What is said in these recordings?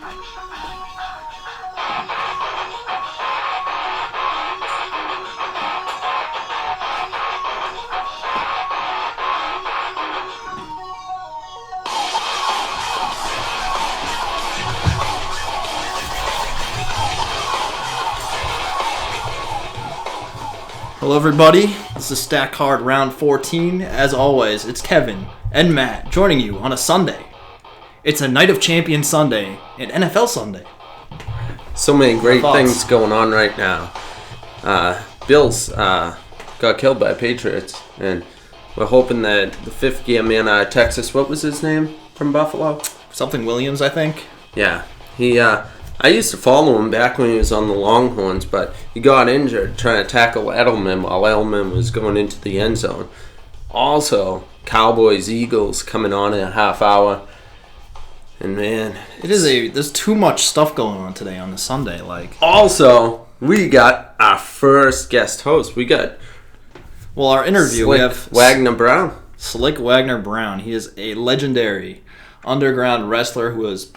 Hello everybody, this is Stack Hard Round 14. As always, it's Kevin and Matt joining you on a Sunday. It's a Night of Champions Sunday and NFL Sunday. So many great things going on right now. Bills got killed by Patriots, and we're hoping that the fifth gear man out of Texas, what was his name from Buffalo? Something Williams, I think. Yeah, I used to follow him back when he was on the Longhorns, but he got injured trying to tackle Edelman while Edelman was going into the end zone. Also, Cowboys-Eagles coming on in a half hour. And man, there's too much stuff going on today on the Sunday. Also, we got our first guest host. We got our interview. We have Slyck Wagner Brown. He is a legendary underground wrestler who has,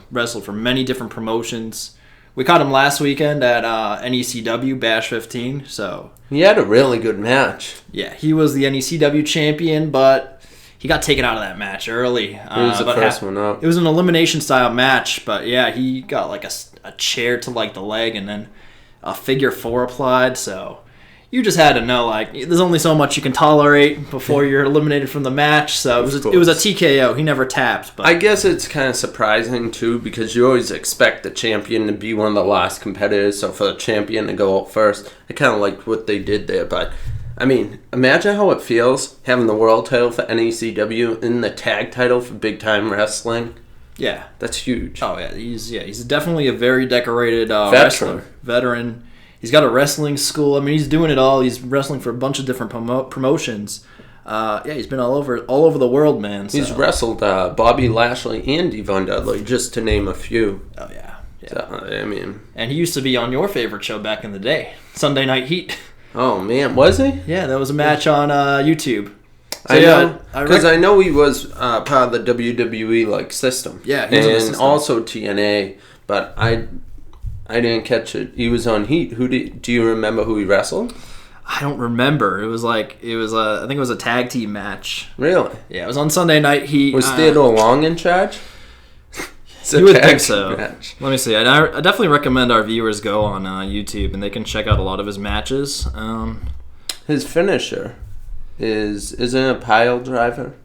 wrestled for many different promotions. We caught him last weekend at NECW Bash 15. So he had a really good match. Yeah, he was the NECW champion, but he got taken out of that match early. He was the first one up. It was an elimination style match, but yeah, he got a chair to the leg and then a figure 4 applied. So you just had to know, there's only so much you can tolerate before you're eliminated from the match. So it was a TKO. He never tapped. But I guess it's kind of surprising, too, because you always expect the champion to be one of the last competitors. So for the champion to go out first, I kind of liked what they did there. But, I mean, imagine how it feels having the world title for NECW and the tag title for Big Time Wrestling. Yeah. That's huge. Oh, yeah. He's definitely a very decorated wrestler. Veteran. He's got a wrestling school. I mean, he's doing it all. He's wrestling for a bunch of different promotions. He's been all over the world, man. So. He's wrestled Bobby Lashley and Devon Dudley, just to name a few. Oh, yeah. So, I mean... And he used to be on your favorite show back in the day, Sunday Night Heat. Oh, man. Was he? Yeah, that was a match on YouTube. So, I know, because I know he was part of the WWE system. Yeah, he was in the system. Also TNA, but I didn't catch it. He was on Heat. Do you remember who he wrestled? I don't remember. I think it was a tag team match. Really? Yeah, it was on Sunday Night Heat. Was Theodore Long in charge? You would think so. Match. Let me see. I definitely recommend our viewers go on YouTube and they can check out a lot of his matches. His finisher isn't it a pile driver?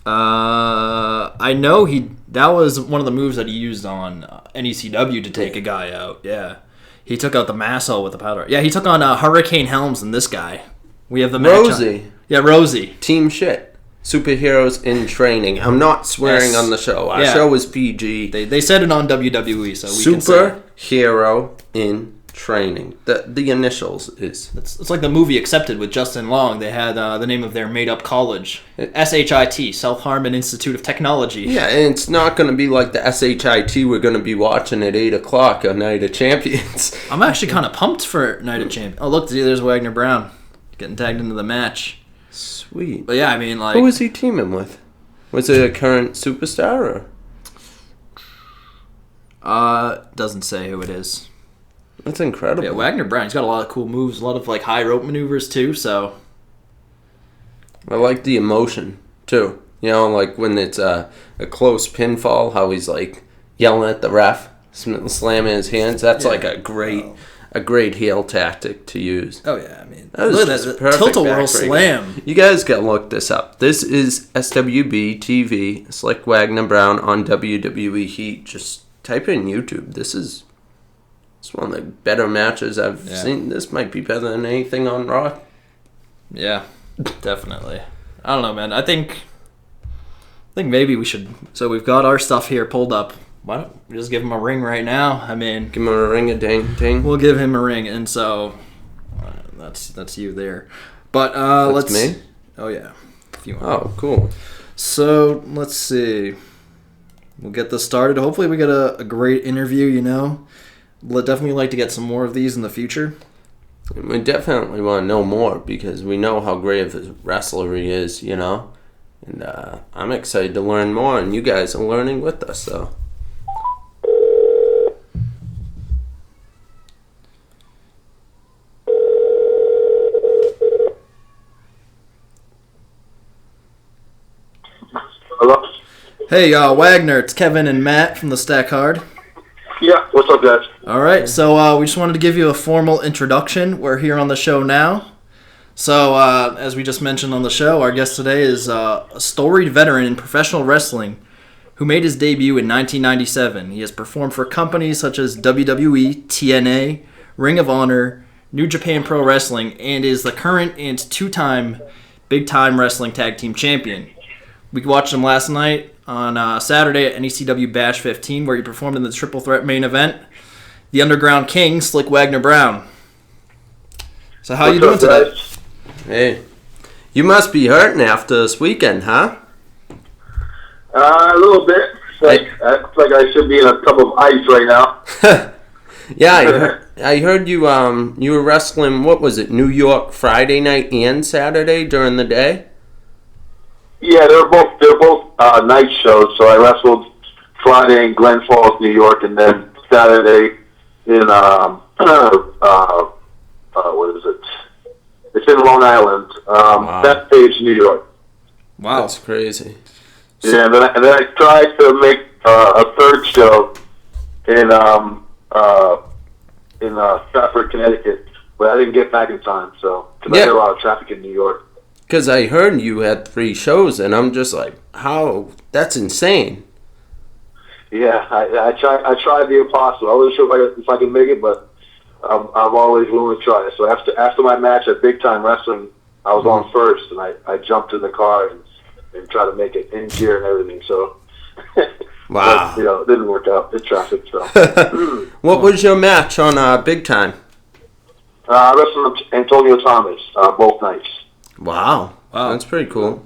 I know that was one of the moves that he used on NECW to take a guy out. Yeah, he took out the Masso with the powder. Yeah, he took on Hurricane Helms and this guy. We have the match Rosie. Yeah, Rosie. Team shit. Superheroes in training. I'm not swearing on the show. Our show is PG. They said it on WWE, so we can say Superhero in training. The initials is... It's like the movie Accepted with Justin Long. They had the name of their made-up college. SHIT, South Harmon Institute of Technology. Yeah, and it's not going to be like the SHIT we're going to be watching at 8 o'clock on Night of Champions. I'm actually kind of pumped for Night of Champions. Oh, look, there's Wagner Brown getting tagged into the match. Sweet. But yeah, I mean, who was he teaming with? Was it a current superstar or? Doesn't say who it is. That's incredible. Yeah, Wagner Brown. He's got a lot of cool moves, a lot of high rope maneuvers too. So I like the emotion too. When it's a close pinfall, how he's yelling at the ref, slamming his hands. That's a great heel tactic to use. Oh yeah, I mean, look at that tilt-a-whirl slam. You guys gotta look this up. This is SWB TV, Slyck Wagner Brown on WWE Heat. Just type in YouTube. It's one of the better matches I've seen. This might be better than anything on Raw. Yeah, definitely. I don't know, man. I think maybe we should. So we've got our stuff here pulled up. Why don't we just give him a ring right now? I mean, give him a ring, a ding. We'll give him a ring, and so that's you there. But that's me. Oh yeah. If you want. Oh, cool. So let's see. We'll get this started. Hopefully, we get a great interview. We'd definitely like to get some more of these in the future. We definitely want to know more because we know how great of a wrestler he is. And I'm excited to learn more, and you guys are learning with us. So. Hey, Wagner, it's Kevin and Matt from the Stack Hard. Yeah, what's up, guys? All right, so we just wanted to give you a formal introduction. We're here on the show now. So, as we just mentioned on the show, our guest today is a storied veteran in professional wrestling who made his debut in 1997. He has performed for companies such as WWE, TNA, Ring of Honor, New Japan Pro Wrestling, and is the current and two-time Big Time Wrestling Tag Team Champion. We watched him last night on Saturday at NECW Bash 15, where he performed in the Triple Threat main event, the Underground King, Slyck Wagner Brown. So how you doing today? Guys? Hey, you must be hurting after this weekend, huh? A little bit. I looks like I should be in a cup of ice right now. Yeah, I heard you you were wrestling, what was it, New York Friday night and Saturday during the day? Yeah, they're both night shows. So I wrestled Friday in Glen Falls, New York, and then Saturday in what is it? It's in Long Island, Bethpage, New York. Wow. That's crazy. Yeah, and then I tried to make a third show in Stratford, Connecticut, but I didn't get back in time. So because I had a lot of traffic in New York. Because I heard you had 3 shows, and I'm just like, how? That's insane. Yeah, I tried the impossible. I wasn't sure if I could make it, but I'm always willing to try. So after my match at Big Time Wrestling, I was on first, and I jumped in the car and tried to make it in gear and everything. So, Wow. but, it didn't work out. It's traffic. So, What was your match on Big Time? I wrestled Antonio Thomas both nights. Wow. That's pretty cool.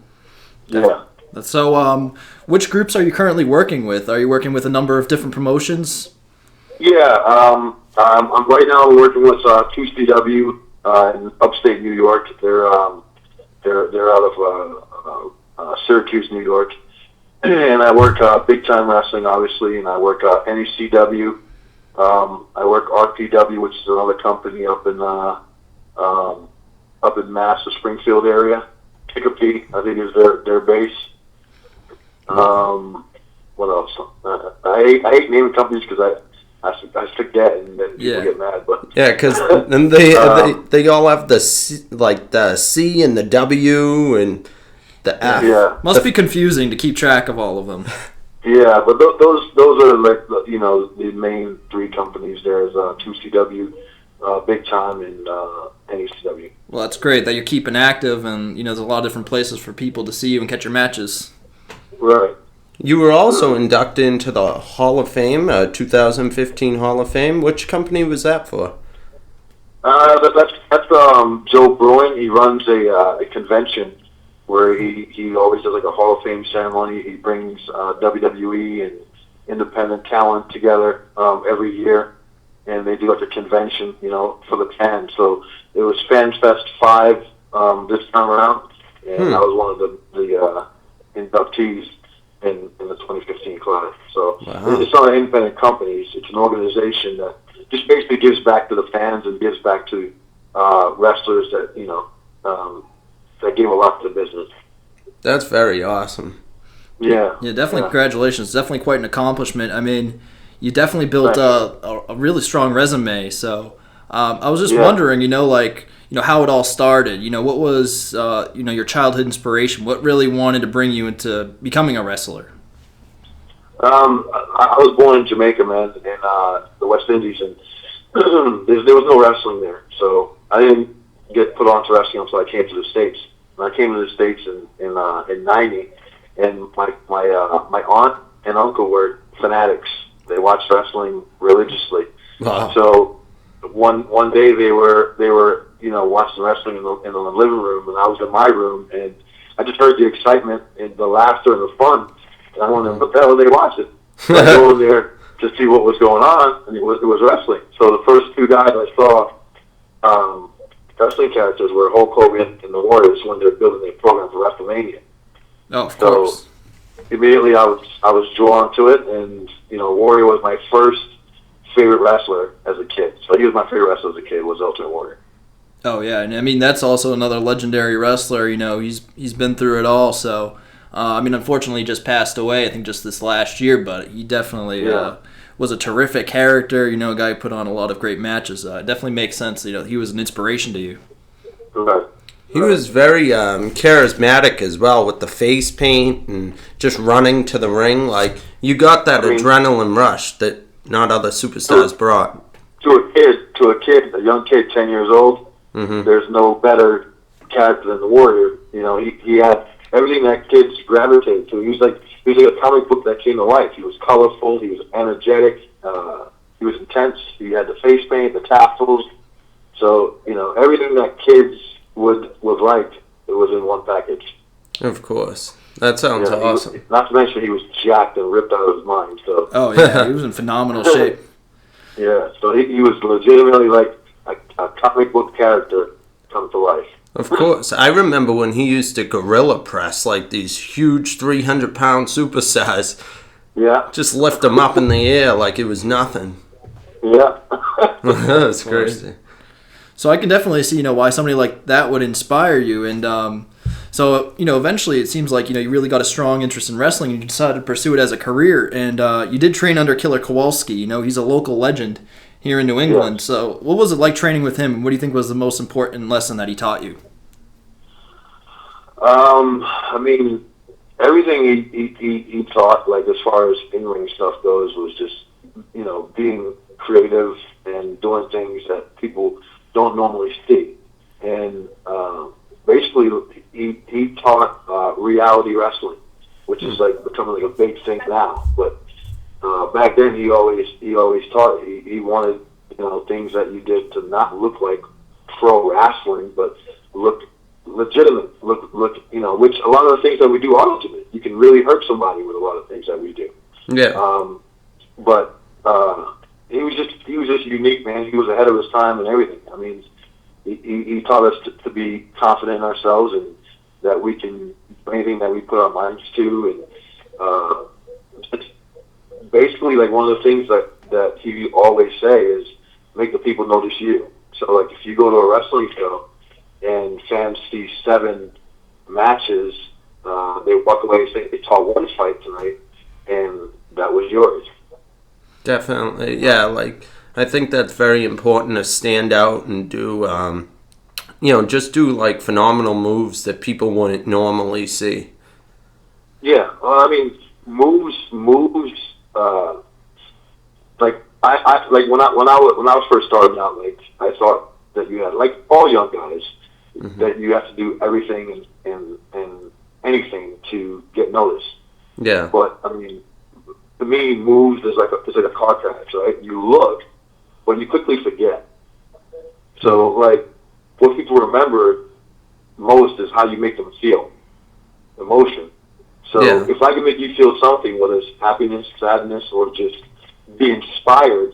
Yeah. So, which groups are you currently working with? Are you working with a number of different promotions? Yeah. I'm right now working with 2CW in upstate New York. They're out of Syracuse, New York, and I work Big Time Wrestling, obviously, and I work NECW. I work RPW, which is another company up in Mass, the Springfield area. Chicopee, I think, is their base. What else? I hate naming companies because I forget and then people get mad. But yeah, because then they all have the C and the W and the F. Yeah, Must be confusing to keep track of all of them. yeah, but those are like the main 3 companies. There's 2CW, Big Time, and NECW. Well, that's great that you're keeping active, and there's a lot of different places for people to see you and catch your matches. Right. You were also inducted into the Hall of Fame, 2015 Hall of Fame. Which company was that for? That's Joe Bruin. He runs a convention where he always does like a Hall of Fame ceremony. He brings WWE and independent talent together every year, and they do like a convention, for the fans. So it was FanFest 5 this time around, and I was one of the inductees in the 2015 class. So It's not an independent company. It's an organization that just basically gives back to the fans and gives back to wrestlers that that gave a lot to the business. That's very awesome. Yeah. Yeah, definitely. Congratulations. Definitely quite an accomplishment. I mean, you definitely built a really strong resume. So I was just wondering, how it all started. What was, your childhood inspiration? What really wanted to bring you into becoming a wrestler? I was born in Jamaica, man, in the West Indies, and there was no wrestling there. So I didn't get put on to wrestling until I came to the States. When I came to the States in '90, and my aunt and uncle were fanatics. They watched wrestling religiously. Wow. So one day they were watching wrestling in the living room, and I was in my room, and I just heard the excitement and the laughter and the fun, and I wondered what the hell are they watching? So I go in there to see what was going on, and it was wrestling. So the first 2 guys I saw wrestling characters were Hulk Hogan and the Warriors when they were building their program for WrestleMania. Oh, of course. So immediately I was drawn to it, and Warrior was my first favorite wrestler as a kid. So he was my favorite wrestler as a kid, was Ultimate Warrior. Oh yeah, and I mean that's also another legendary wrestler. He's been through it all. So I mean, unfortunately, he just passed away, I think just this last year, but he definitely was a terrific character, a guy who put on a lot of great matches. It definitely makes sense, he was an inspiration to you. Right. He was very charismatic as well with the face paint and just running to the ring. Like, you got that adrenaline rush that not other superstars brought. To a kid, a young kid, 10 years old, there's no better character than the Warrior. He had everything that kids gravitate to. He was like a comic book that came to life. He was colorful. He was energetic. He was intense. He had the face paint, the tassels. So, everything that kids would like, it was in one package. Of course. That sounds awesome. Not to mention he was jacked and ripped out of his mind. So. Oh, yeah. He was in phenomenal shape. Yeah. So he was legitimately like a comic book character come to life. Of course. I remember when he used to gorilla press like these huge 300-pound superstars. Yeah. Just lift them up in the air like it was nothing. Yeah. That's crazy. So I can definitely see, why somebody like that would inspire you. And so, eventually it seems like, you really got a strong interest in wrestling and you decided to pursue it as a career. And you did train under Killer Kowalski. He's a local legend here in New England. Yeah. So what was it like training with him? And what do you think was the most important lesson that he taught you? I mean, everything he taught, like as far as in-ring stuff goes, was just, being creative and doing things that people don't normally see. And basically, he taught reality wrestling, which is like becoming like a big thing now. But back then, he always taught. He wanted things that you did to not look like pro wrestling, but look legitimate. Look which a lot of the things that we do are legitimate. You can really hurt somebody with a lot of things that we do. Yeah. But he was just unique, man. He was ahead of his time and everything. I mean, he taught us to be confident in ourselves and that we can do anything that we put our minds to. And it's basically like one of the things that he always say is make the people notice you. So like if you go to a wrestling show and fans see 7 matches, they walk away and say they saw one fight tonight, and that was yours. Definitely, yeah. Like I think that's very important to stand out and do, just do like phenomenal moves that people wouldn't normally see. Yeah, well, I mean, moves. Like I like when I was first starting out, like I thought that you had, like all young guys, that you have to do everything and anything to get noticed. Yeah. But I mean, to me, moves is like a car crash, right? You look, but you quickly forget. So like, what people remember most is how you make them feel, emotion. So if I can make you feel something, whether it's happiness, sadness, or just be inspired,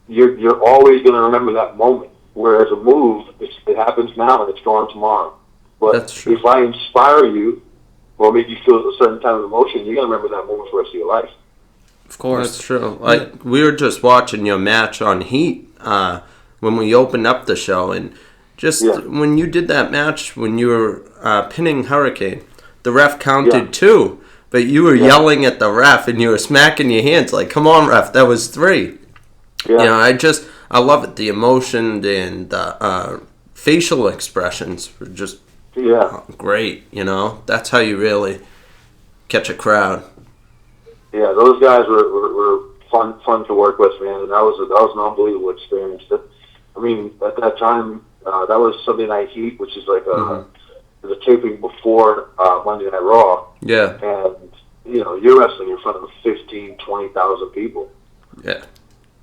you're always going to remember that moment. Whereas a move, it happens now and it's gone tomorrow. But if I inspire you or make you feel a certain type of emotion, you're going to remember that moment for the rest of your life. Of course. That's true. Like, we were just watching your match on Heat when we opened up the show, and just when you did that match, when you were pinning Hurricane, the ref counted 2, but you were yelling at the ref and you were smacking your hands like, come on, ref, that was 3. Yeah. I love it. The emotion and the facial expressions were just great, That's how you really catch a crowd. Yeah, those guys were fun to work with, man, and that was an unbelievable experience. I mean, at that time, that was Sunday Night Heat, which is like the taping before Monday Night Raw. Yeah. And, you're wrestling in front of 15,000, 20,000 people. Yeah.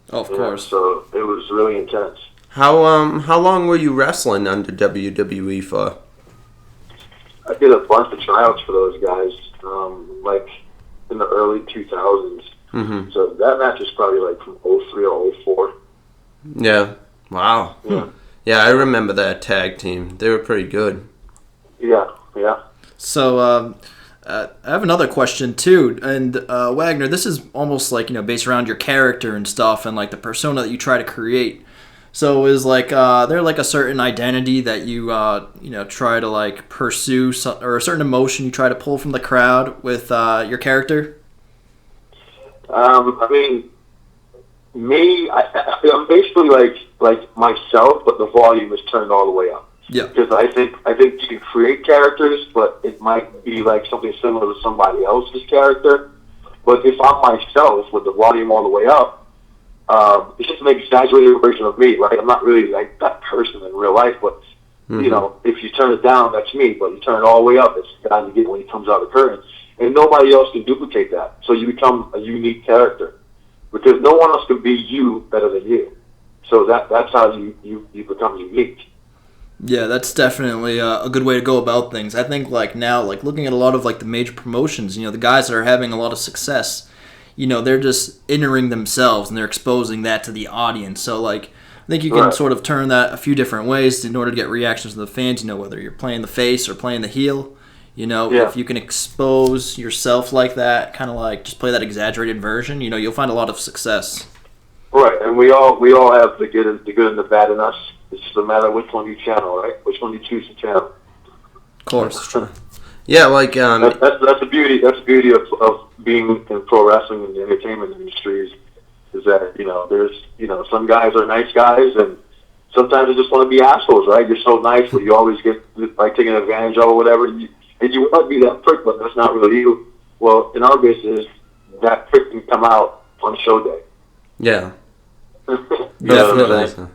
Oh, of course. So it was really intense. How long were you wrestling under WWE for? I did a bunch of tryouts for those guys, like in the early 2000s. Mm-hmm. So that match is probably like from 03 or 04. Yeah. Wow. Yeah. Yeah, I remember that tag team. They were pretty good. Yeah. So I have another question too, and Wagner, this is almost like based around your character and stuff, and like the persona that you try to create. So is like there like a certain identity that you try to like pursue, or a certain emotion you try to pull from the crowd with your character? I mean, I'm basically like myself, but the volume is turned all the way up. Yeah. Because I think you can create characters, but it might be like something similar to somebody else's character. But if I'm myself with the volume all the way up, it's just an exaggerated version of me, right? I'm not really like that person in real life, but if you turn it down, that's me. But you turn it all the way up, it's the guy you get when he comes out of the curtain, and nobody else can duplicate that. So you become a unique character because no one else can be you better than you. So that's how you become unique. Yeah, that's definitely a good way to go about things. I think like now, like looking at a lot of like the major promotions, the guys that are having a lot of success, they're just entering themselves and they're exposing that to the audience. So like I think you can sort of turn that a few different ways in order to get reactions from the fans. Whether you're playing the face or playing the heel. If you can expose yourself like that, kind of like just play that exaggerated version, you'll find a lot of success. Right, and we all have the good and the bad in us. It's just a matter of which one you channel, right? Which one you choose to channel. Of course. Yeah, like that's the beauty. That's the beauty of being in pro wrestling and the entertainment industry is that there's some guys are nice guys and sometimes they just want to be assholes, right? You're so nice, but you always get like taken advantage of or whatever. And you want to be that prick, but that's not really you. Well, in our business, that prick can come out on show day. Yeah. Definitely.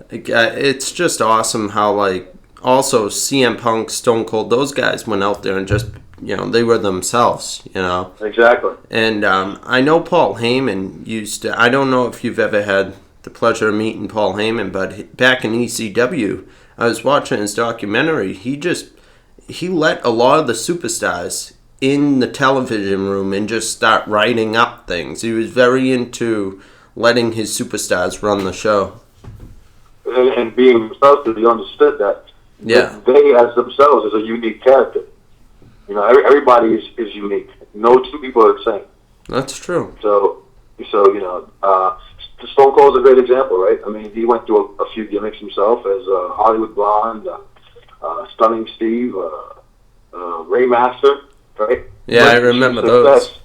It's just awesome how, like, also CM Punk, Stone Cold, those guys went out there and just, they were themselves, Exactly. And I know Paul Heyman used to, I don't know if you've ever had the pleasure of meeting Paul Heyman, but back in ECW, I was watching his documentary. He let a lot of the superstars in the television room and just start writing up things. He was very into letting his superstars run the show. And being themselves, he understood that they as themselves is a unique character. Everybody is unique. No two people are the same. That's true. So Stone Cold's a great example, right? I mean, he went through a few gimmicks himself as Hollywood Blonde, Stunning Steve, Raymaster, right? Yeah, I remember those.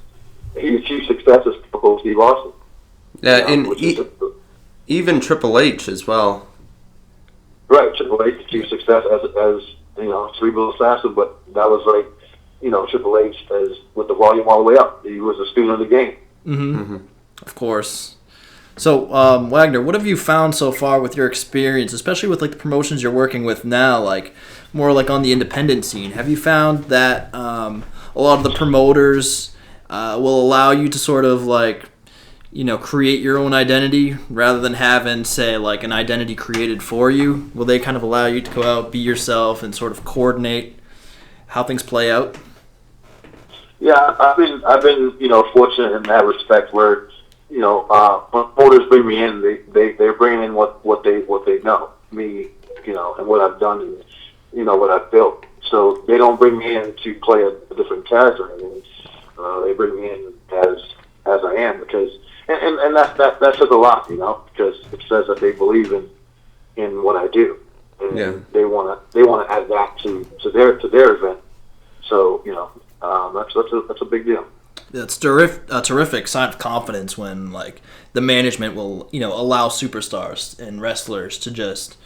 He achieved success as Steve Austin. Yeah, even Triple H as well. Right, Triple H achieved success as cerebral assassin, but that was like, Triple H as with the volume all the way up. He was a student of the game. Mm-hmm. Of course. So, Wagner, what have you found so far with your experience, especially with like the promotions you're working with now, like more like on the independent scene? Have you found that a lot of the promoters will allow you to sort of like, create your own identity rather than having, say, like an identity created for you? Will they kind of allow you to go out, be yourself, and sort of coordinate how things play out? Yeah, I've been fortunate in that respect where when promoters bring me in, they're bringing in what they know me, and what I've done and what I've built. So they don't bring me in to play a different character. I mean, they bring me in as I am because. And that says a lot, because it says that they believe in what I do, and they want to add that to their event. So that's a big deal. That's a terrific sign of confidence when like the management will allow superstars and wrestlers to just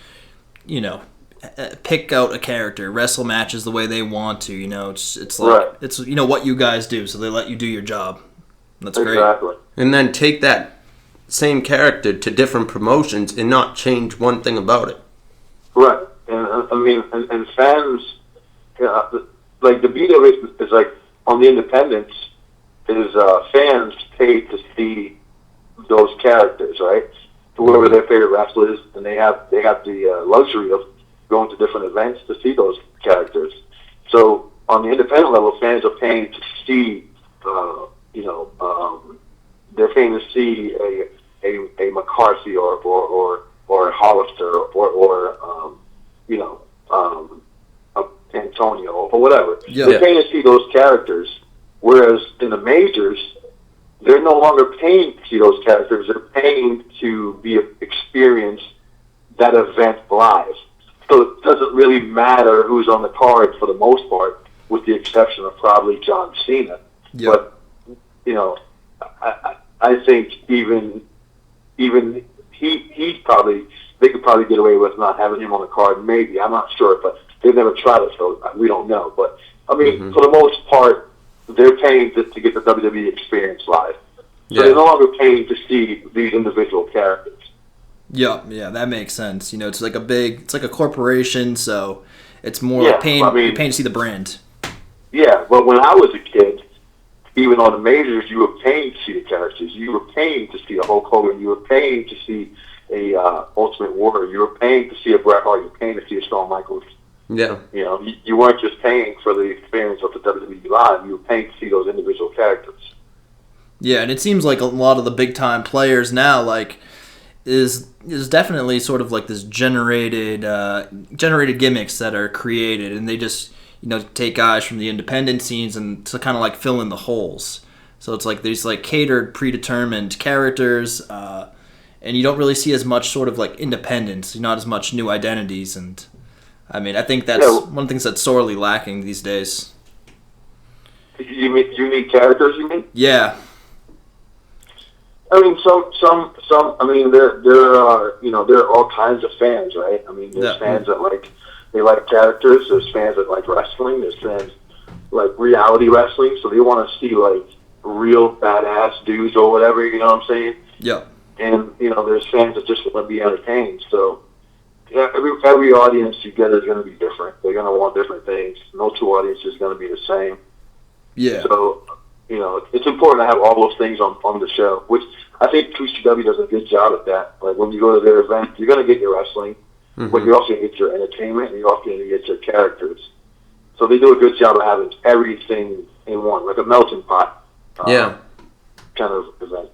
pick out a character, wrestle matches the way they want to. It's like it's what you guys do, so they let you do your job. That's great. Exactly. And then take that same character to different promotions and not change one thing about it. Right. And I mean, and fans, like the beauty of it is like on the independents is fans pay to see those characters, right? Whoever their favorite wrestler is, and they have the luxury of going to different events to see those characters. So on the independent level, fans are paying to see. They're paying to see a McCarthy or a Hollister or Antonio or whatever. Yeah. They're paying to see those characters, whereas in the majors, they're no longer paying to see those characters. They're paying to be experienced that event live. So it doesn't really matter who's on the card for the most part, with the exception of probably John Cena. Yep. But, I think even he's probably, they could probably get away with not having him on the card, maybe. I'm not sure, but they've never tried it, so we don't know. But, I mean, for the most part, they're paying to get the WWE experience live. So they're no longer paying to see these individual characters. Yeah, that makes sense. It's like a corporation, so it's more like paying to see the brand. Yeah, but when I was a kid, even on the majors, you were paying to see the characters. You were paying to see a Hulk Hogan. You were paying to see a Ultimate Warrior. You were paying to see a Bret Hart. You were paying to see a Shawn Michaels. Yeah. You weren't just paying for the experience of the WWE Live. You were paying to see those individual characters. Yeah, and it seems like a lot of the big time players now, like, is definitely sort of like this generated gimmicks that are created, and they just take guys from the independent scenes and to kind of like fill in the holes. So it's like these like catered, predetermined characters, and you don't really see as much sort of like independence, not as much new identities, and I mean I think that's one of the things that's sorely lacking these days. You mean unique characters? You mean? Yeah. I mean, some. I mean, there are all kinds of fans, right? I mean, there's fans that like characters. There's fans that like wrestling. There's fans like reality wrestling, so they want to see like real badass dudes or whatever. You know what I'm saying? Yeah. And there's fans that just want to be entertained. So yeah, every audience you get is going to be different. They're going to want different things. No two audiences is going to be the same. Yeah. So. It's important to have all those things on the show, which I think QCW does a good job at that. Like, when you go to their event, you're going to get your wrestling, but you're also going to get your entertainment, and you're also going to get your characters. So they do a good job of having everything in one, like a melting pot kind of event.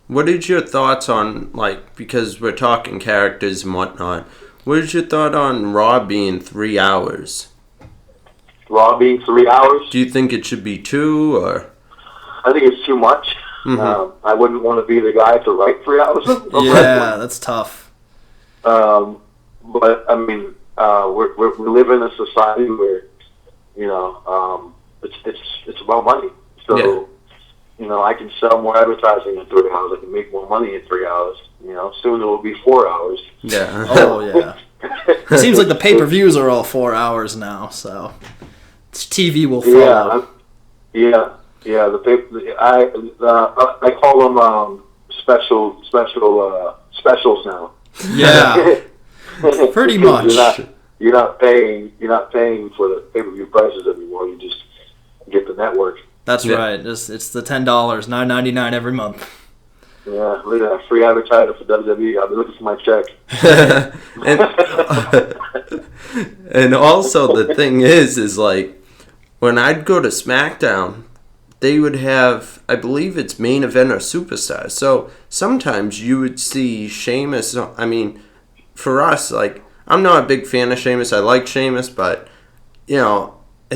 What is your thoughts on, like, because we're talking characters and whatnot, what is your thought on Raw being 3 hours? Raw being 3 hours? Do you think it should be 2, or? I think it's too much. I wouldn't want to be the guy to write 3 hours of wrestling. That's tough. But I mean, we live in a society where it's about money. So I can sell more advertising in 3 hours. I can make more money in 3 hours. Soon it will be 4 hours. Yeah. Oh yeah. It seems like the pay-per-views are all 4 hours now, so. TV will follow. Yeah. I call them specials now. Yeah, pretty much. You're not paying for the pay-per-view prices anymore. You just get the network. That's right. It's the $10, $9.99 every month. Yeah, look at that free advertising for WWE. I'll be looking for my check. and also the thing is like, when I'd go to SmackDown, they would have, I believe it's main event or superstar. So sometimes you would see Sheamus. I mean, for us, like, I'm not a big fan of Sheamus. I like Sheamus, but,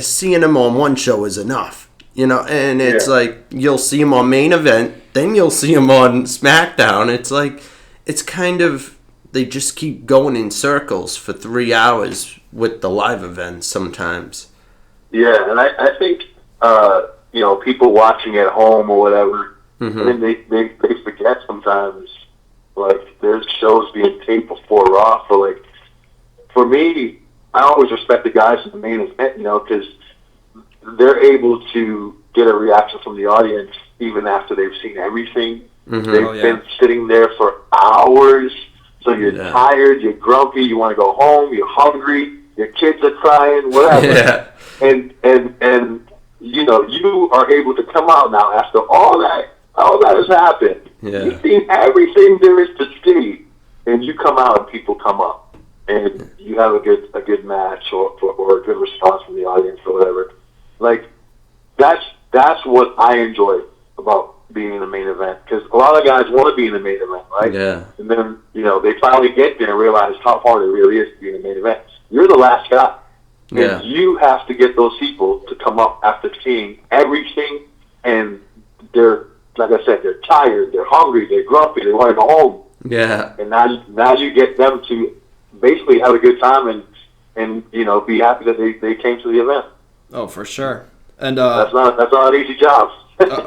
seeing him on one show is enough. And it's like, you'll see him on main event, then you'll see him on SmackDown. It's like, it's kind of, they just keep going in circles for 3 hours with the live events sometimes. Yeah, and I think people watching at home or whatever, and they forget sometimes, like, there's shows being taped before Raw. For me, I always respect the guys in the main event, because they're able to get a reaction from the audience even after they've seen everything. They've been sitting there for hours, so you're tired, you're grumpy, you want to go home, you're hungry, your kids are crying, whatever. Yeah. And you are able to come out now after all that has happened. Yeah. You've seen everything there is to see, and you come out and people come up, and you have a good match or a good response from the audience or whatever. Like, that's what I enjoy about being in the main event, because a lot of guys want to be in the main event, right? Yeah. And then they finally get there and realize how hard it really is to be in the main event. You're the last guy. And you have to get those people to come up after seeing everything, and they're, like I said, they're tired, they're hungry, they're grumpy, they want to go home. Yeah. And now you get them to basically have a good time and be happy that they came to the event. Oh, for sure. And that's not an easy job.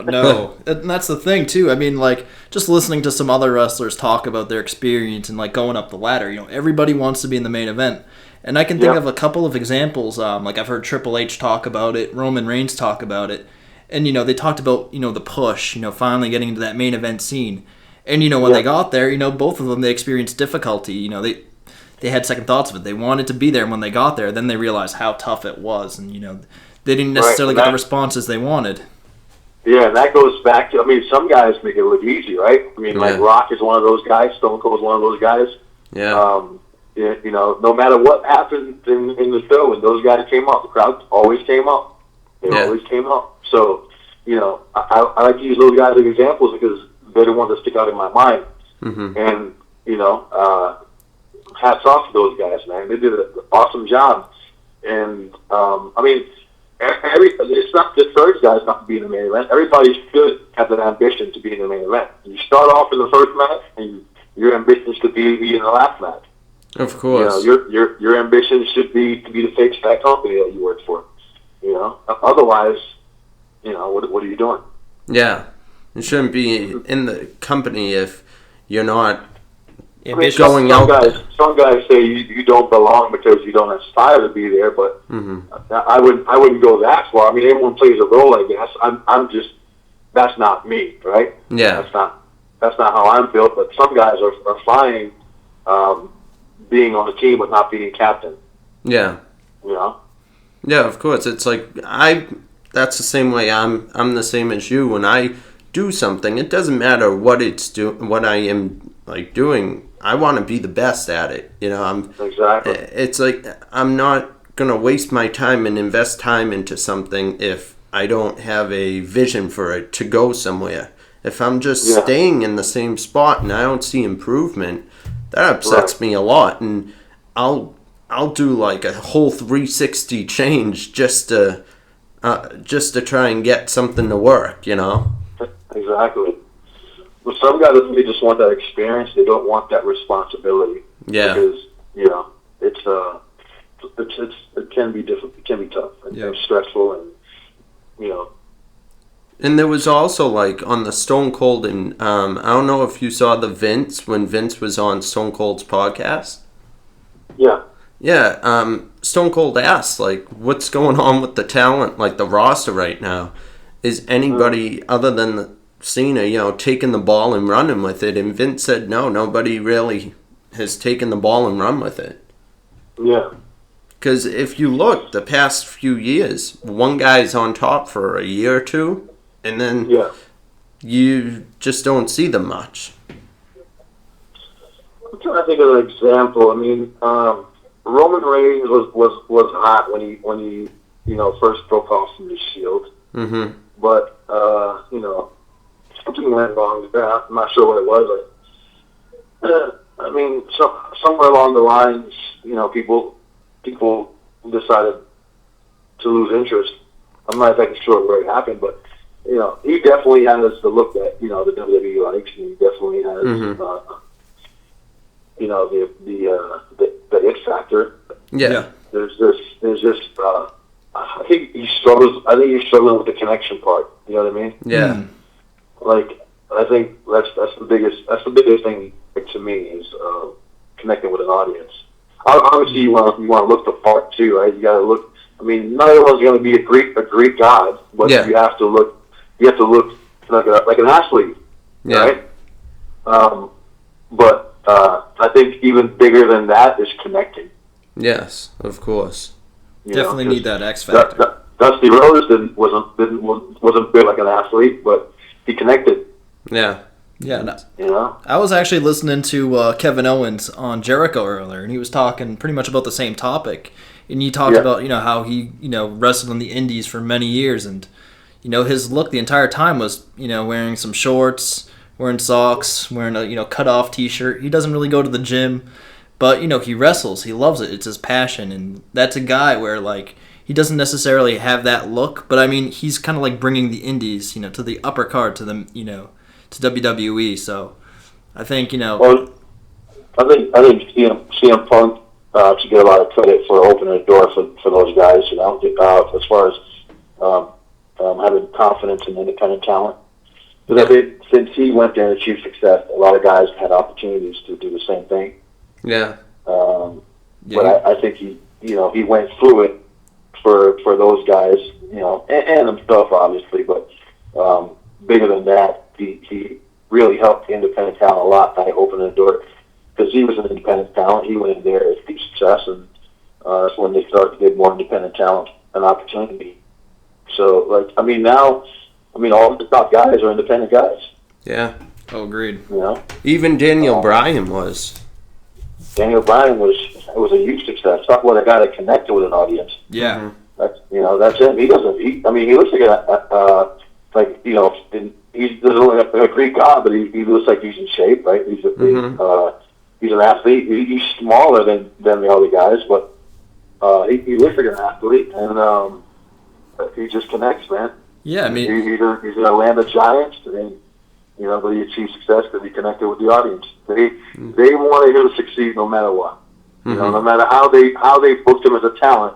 No, and that's the thing too. I mean, like, just listening to some other wrestlers talk about their experience and like going up the ladder. Everybody wants to be in the main event, and I can think of a couple of examples. Like I've heard Triple H talk about it, Roman Reigns talk about it, and they talked about the push, finally getting into that main event scene, and when they got there, both of them they experienced difficulty. They had second thoughts of it. They wanted to be there, and when they got there, then they realized how tough it was, and they didn't necessarily get the responses they wanted. Yeah, and that goes back to, some guys make it look easy, right? Like Rock is one of those guys, Stone Cold is one of those guys. Yeah. No matter what happened in the show, when those guys came up, the crowd always came up. They always came up. So, I like to use those guys as examples because they're the ones that stick out in my mind. Mm-hmm. And, hats off to those guys, man. They did an awesome job. And, it's not discourage guys not to be in the main event. Everybody should have that ambition to be in the main event. You start off in the first match, and your ambition is to be in the last match. Of course. Your ambition should be to be the face of that company that you work for. Otherwise, what are you doing? Yeah, you shouldn't be in the company if you're not going out. Some guys say you don't belong because you don't aspire to be there, but I wouldn't go that far. Everyone plays a role, I guess. I'm just, that's not me, right? Yeah. That's not how I'm built. But some guys are fine being on the team but not being captain. Yeah. Yeah, of course. It's like that's the same way I'm the same as you. When I do something, it doesn't matter what I am like doing. I want to be the best at it. Exactly. It's like I'm not gonna waste my time and invest time into something if I don't have a vision for it to go somewhere. If I'm just staying in the same spot and I don't see improvement, that upsets me a lot. And I'll do like a whole 360 change just to try and get something to work. Exactly. Well, some guys, they just want that experience. They don't want that responsibility. Yeah. Because it can be difficult. It can be tough and stressful, and And there was also like on the Stone Cold, and I don't know if you saw when Vince was on Stone Cold's podcast. Yeah. Yeah. Stone Cold asked like, what's going on with the talent, like the roster right now? Is anybody other than Cena, taking the ball and running with it? And Vince said, no, nobody really has taken the ball and run with it. Yeah. Because if you look, the past few years, one guy's on top for a year or two, and then you just don't see them much. I'm trying to think of an example. Roman Reigns was hot when he first broke off from the Shield. Mm-hmm. But something went wrong there. I'm not sure what it was. Somewhere along the lines, people decided to lose interest. I'm not exactly sure where it happened, but he definitely has the look that the WWE likes, and he definitely has the it factor. Yeah. There's just I think he's struggling with the connection part. You know what I mean? Yeah. I think that's the biggest thing to me is connecting with an audience. Obviously, you want to look the part too, right? You got to look. Not everyone's going to be a Greek god, but you have to look like an athlete, right? But I think even bigger than that is connecting. Yes, of course. Definitely need that X factor. Dusty Rhodes wasn't built like an athlete, but he connected. Yeah. Yeah. No. I was actually listening to Kevin Owens on Jericho earlier, and he was talking pretty much about the same topic. And he talked about how he wrestled in the Indies for many years, and his look the entire time was wearing some shorts, wearing socks, wearing a cut off T-shirt. He doesn't really go to the gym, but he wrestles. He loves it. It's his passion, and that's a guy where he doesn't necessarily have that look, but he's kind of like bringing the Indies to the upper card to the to WWE. So I think, Well, I think CM Punk should get a lot of credit for opening the door for those guys. As far as having confidence in independent talent. Because since he went there and achieved success, a lot of guys had opportunities to do the same thing. Yeah. But I think he went through it for those guys, and himself obviously. But bigger than that, he really helped the independent talent a lot by opening the door. Because he was an independent talent, he went in there as big success, and that's when they started to give more independent talent an opportunity. So, now, all the top guys are independent guys. Yeah. Oh, agreed. Even Daniel Bryan was. Daniel Bryan was a huge success. Talk about a guy that connected with an audience. Yeah. That's it. He doesn't. He looks like he doesn't look like a Greek god, but he looks like he's in shape, right? He's an athlete. He's smaller than the other guys, but he looks like an athlete, and he just connects, man. Yeah, he's in a land of giants, and but he achieved success because he connected with the audience. They wanted him to succeed no matter what. No matter how they booked him as a talent,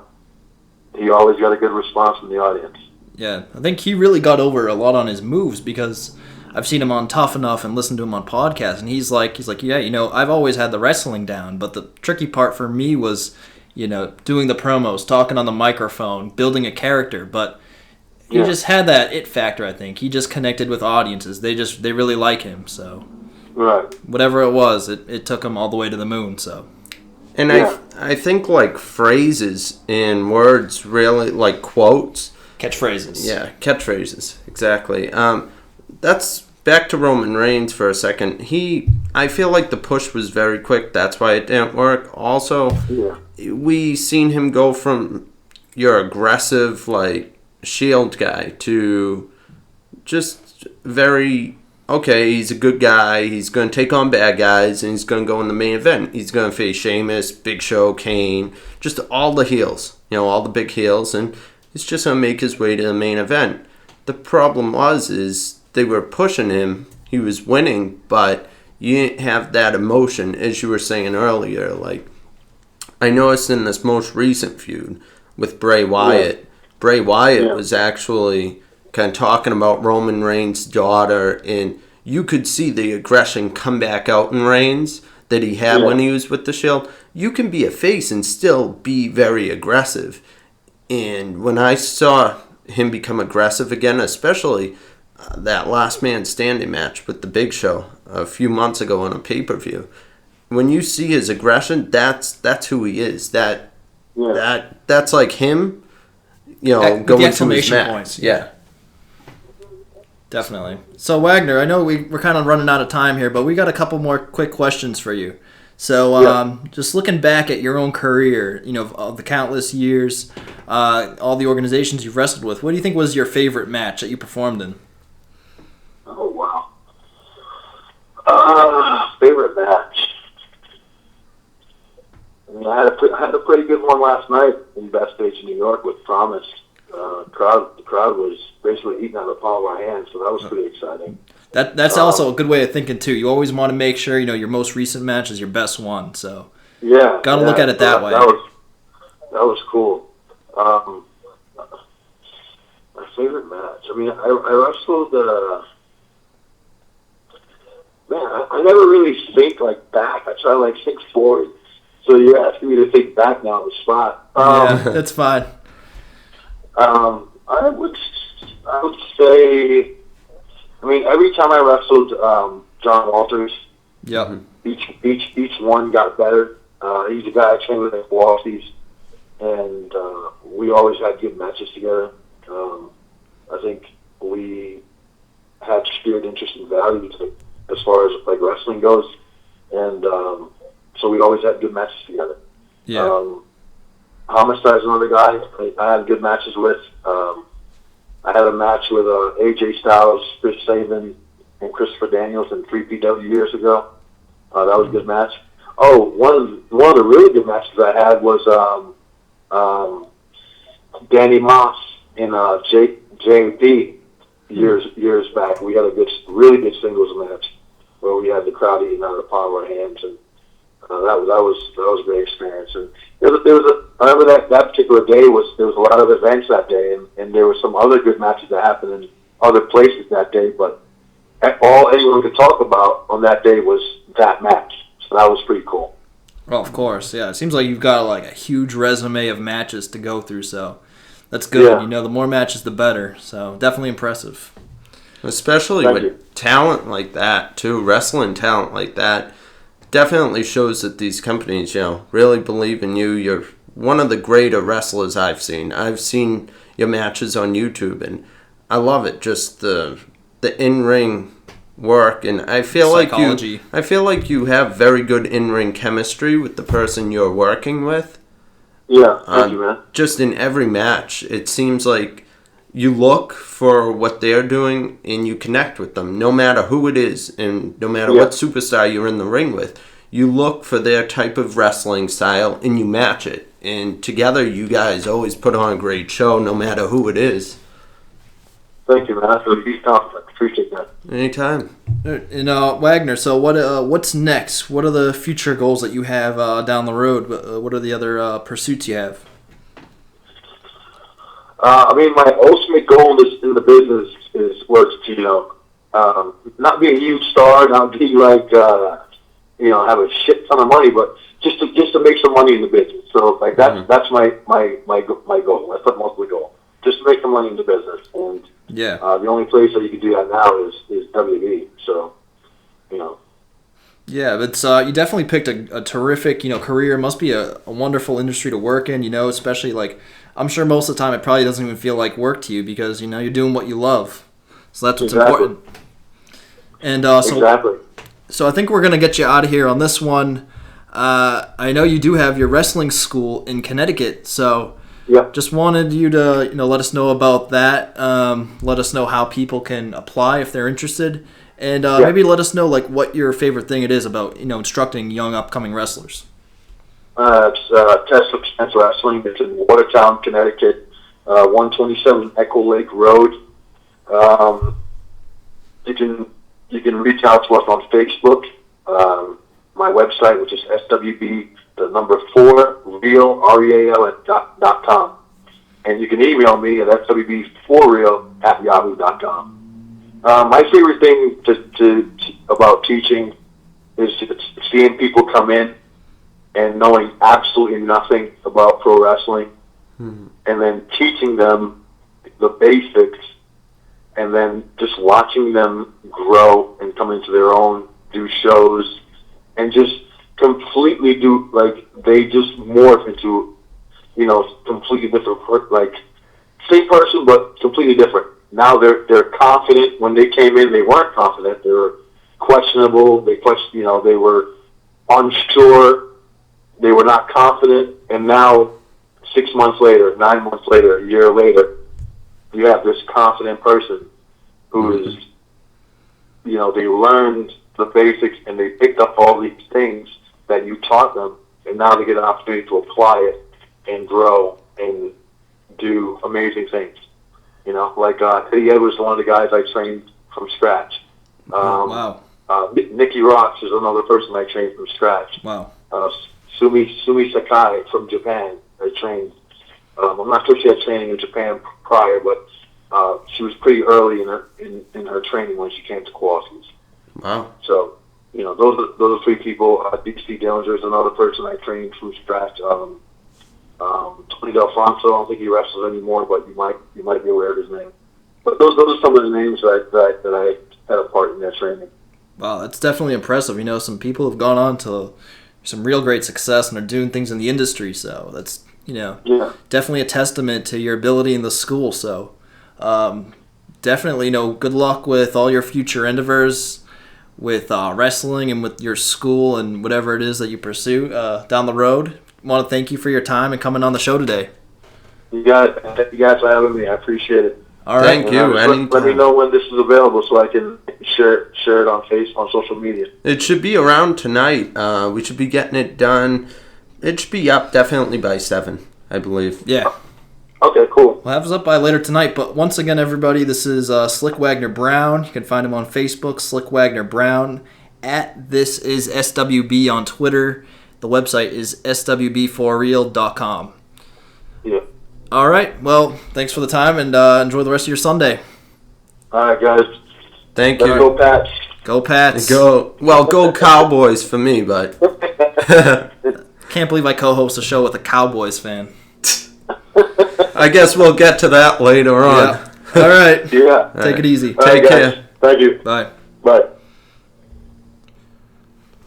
he always got a good response from the audience. Yeah, I think he really got over a lot on his moves because I've seen him on Tough Enough and listened to him on podcasts, and he's like, yeah, I've always had the wrestling down, but the tricky part for me was, doing the promos, talking on the microphone, building a character, but he just had that it factor, I think. He just connected with audiences. They really like him, so. Right. Whatever it was, it took him all the way to the moon, so. And I think, phrases and words really, quotes. Catchphrases. Yeah, catchphrases, exactly. That's back to Roman Reigns for a second. I feel like the push was very quick. That's why it didn't work. Also, we seen him go from your aggressive, Shield guy to just very, okay, he's a good guy. He's going to take on bad guys, and he's going to go in the main event. He's going to face Sheamus, Big Show, Kane, just all the heels, all the big heels, and he's just going to make his way to the main event. The problem is they were pushing him. He was winning, but you didn't have that emotion, as you were saying earlier. I noticed in this most recent feud with Bray Wyatt, Bray Wyatt was actually kind of talking about Roman Reigns' daughter, and you could see the aggression come back out in Reigns that he had when he was with the Shield. You can be a face and still be very aggressive. And when I saw him become aggressive again, especially that last man standing match with the Big Show a few months ago on a pay-per-view, when you see his aggression, that's who he is. That's like him. Going to his match. Points. Yeah. Definitely. So, Wagner, I know we're kind of running out of time here, but we got a couple more quick questions for you. So, just looking back at your own career, of the countless years, all the organizations you've wrestled with, what do you think was your favorite match that you performed in? Oh, wow. Favorite match. I had a pretty good one last night in Backstage in New York with Promise. The crowd was basically eating out of the palm of our hands, so that was pretty exciting. That's also a good way of thinking too. You always want to make sure your most recent match is your best one. So gotta look at it that way. That was cool. My favorite match. I wrestled. I never really think back. I try to think forward. So you're asking me to think back now on the spot. That's fine. I would say, every time I wrestled John Walters, each one got better. He's a guy I trained with at Walters, and we always had good matches together. I think we had shared interest and values as far as wrestling goes, and so we always had good matches together. Yeah. Homicide's another guy I had good matches with. I had a match with AJ Styles, Chris Sabin, and Christopher Daniels in 3PW years ago. That was a good match. Oh, one of the really good matches I had was Danny Moss in JP years back. We had a really good singles match where where we had the crowd eating out of the palm of our hands, and that was a great experience. And I remember that particular day there was a lot of events that day, and there were some other good matches that happened in other places that day, but all anyone could talk about on that day was that match. So that was pretty cool. Well, of course, yeah. It seems like you've got like a huge resume of matches to go through, so that's good. Yeah. The more matches, the better. So definitely impressive. Especially with talent like that, too, wrestling talent like that, definitely shows that these companies, really believe in you. You're one of the greater wrestlers I've seen. I've seen your matches on YouTube, and I love it. Just the in-ring work, and I feel Psychology. like you have very good in-ring chemistry with the person you're working with. Yeah, thank you, man. Just in every match, it seems like you look for what they're doing and you connect with them, no matter who it is and no matter what superstar you're in the ring with. You look for their type of wrestling style and you match it. And together, you guys always put on a great show, no matter who it is. Thank you, man. That's a huge compliment. Appreciate that. Anytime. Wagner, so what's next? What are the future goals that you have down the road? What are the other pursuits you have? My ultimate goal in the business was to, not be a huge star, not be like, have a shit ton of money, but just to make some money in the business. So that's my goal. That's my goal. Just to make some money in the business. And the only place that you can do that now is WWE. So, Yeah, but you definitely picked a terrific, career. It must be a wonderful industry to work in, especially like, I'm sure most of the time it probably doesn't even feel like work to you because, you're doing what you love. So that's what's important. And exactly. So I think we're going to get you out of here on this one. I know you do have your wrestling school in Connecticut, so just wanted you to, let us know about that. Let us know how people can apply if they're interested. And maybe let us know what your favorite thing it is about instructing young upcoming wrestlers. It's Test of Chance Wrestling. It's in Watertown, Connecticut, 127 Echo Lake Road. You can reach out to us on Facebook. My website, which is SWB, the number 4 real REAL.com, and you can email me at swb4real@yahoo.com. My favorite thing about teaching is seeing people come in and knowing absolutely nothing about pro wrestling, and then teaching them the basics, and then just watching them grow and come into their own, do shows, and just completely they just morph into, completely different, same person but completely different. Now they're confident. When they came in, they weren't confident. They were questionable. They were unsure. They were not confident. And now, 6 months later, 9 months later, a year later, you have this confident person who is, they learned the basics and they picked up all these things that you taught them, and now they get an opportunity to apply it and grow and do amazing things. Eddie Edwards is one of the guys I trained from scratch. Wow. Nikki Rocks is another person I trained from scratch. Wow. Sumi Sakai from Japan, I trained. I'm not sure she had training in Japan prior, but she was pretty early in her training when she came to Kowalski's. Wow. So, those are 3 people. DC Dillinger is another person I trained from scratch. Tony Delfonso, I don't think he wrestles anymore, but you might be aware of his name. But those are some of the names that I had a part in their training. Wow, that's definitely impressive. Some people have gone on to some real great success and are doing things in the industry. So that's definitely a testament to your ability in the school. So definitely, good luck with all your future endeavors with wrestling and with your school and whatever it is that you pursue down the road. I want to thank you for your time and coming on the show today. Thank you guys for having me. I appreciate it. All right. Thank you. Let me know when this is available so I can share it on social media. It should be around tonight. We should be getting it done. It should be up definitely by 7, I believe. Yeah. Okay, cool. We'll have us up by later tonight. But once again, everybody, this is Slyck Wagner Brown. You can find him on Facebook, Slyck Wagner Brown. at This Is SWB on Twitter. The website is swbforreal.com. Yeah. All right. Well, thanks for the time, and enjoy the rest of your Sunday. All right, guys. Thank Let's you. go, Pats. Go Pats. Go Cowboys for me, but Can't believe I co-host a show with a Cowboys fan. I guess we'll get to that later on. Yeah. All right. Yeah. Take it easy. All right, Take guys. care. Thank you. Bye. Bye.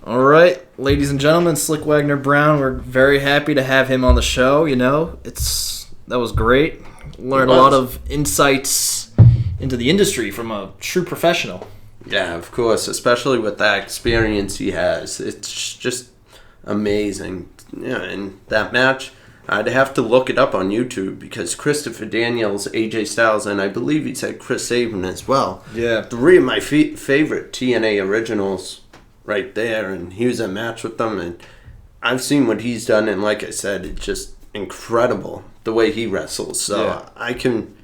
All right, ladies and gentlemen, Slyck Wagner Brown. We're very happy to have him on the show. That was great. Learned a lot of insights into the industry from a true professional. Yeah, of course, especially with that experience he has. It's just amazing. Yeah, and that match, I'd have to look it up on YouTube because Christopher Daniels, AJ Styles, and I believe he said Chris Sabin as well. Yeah. 3 of my favorite TNA originals right there, and he was in a match with them, and I've seen what he's done, and like I said, it's just incredible the way he wrestles. So Yeah. I can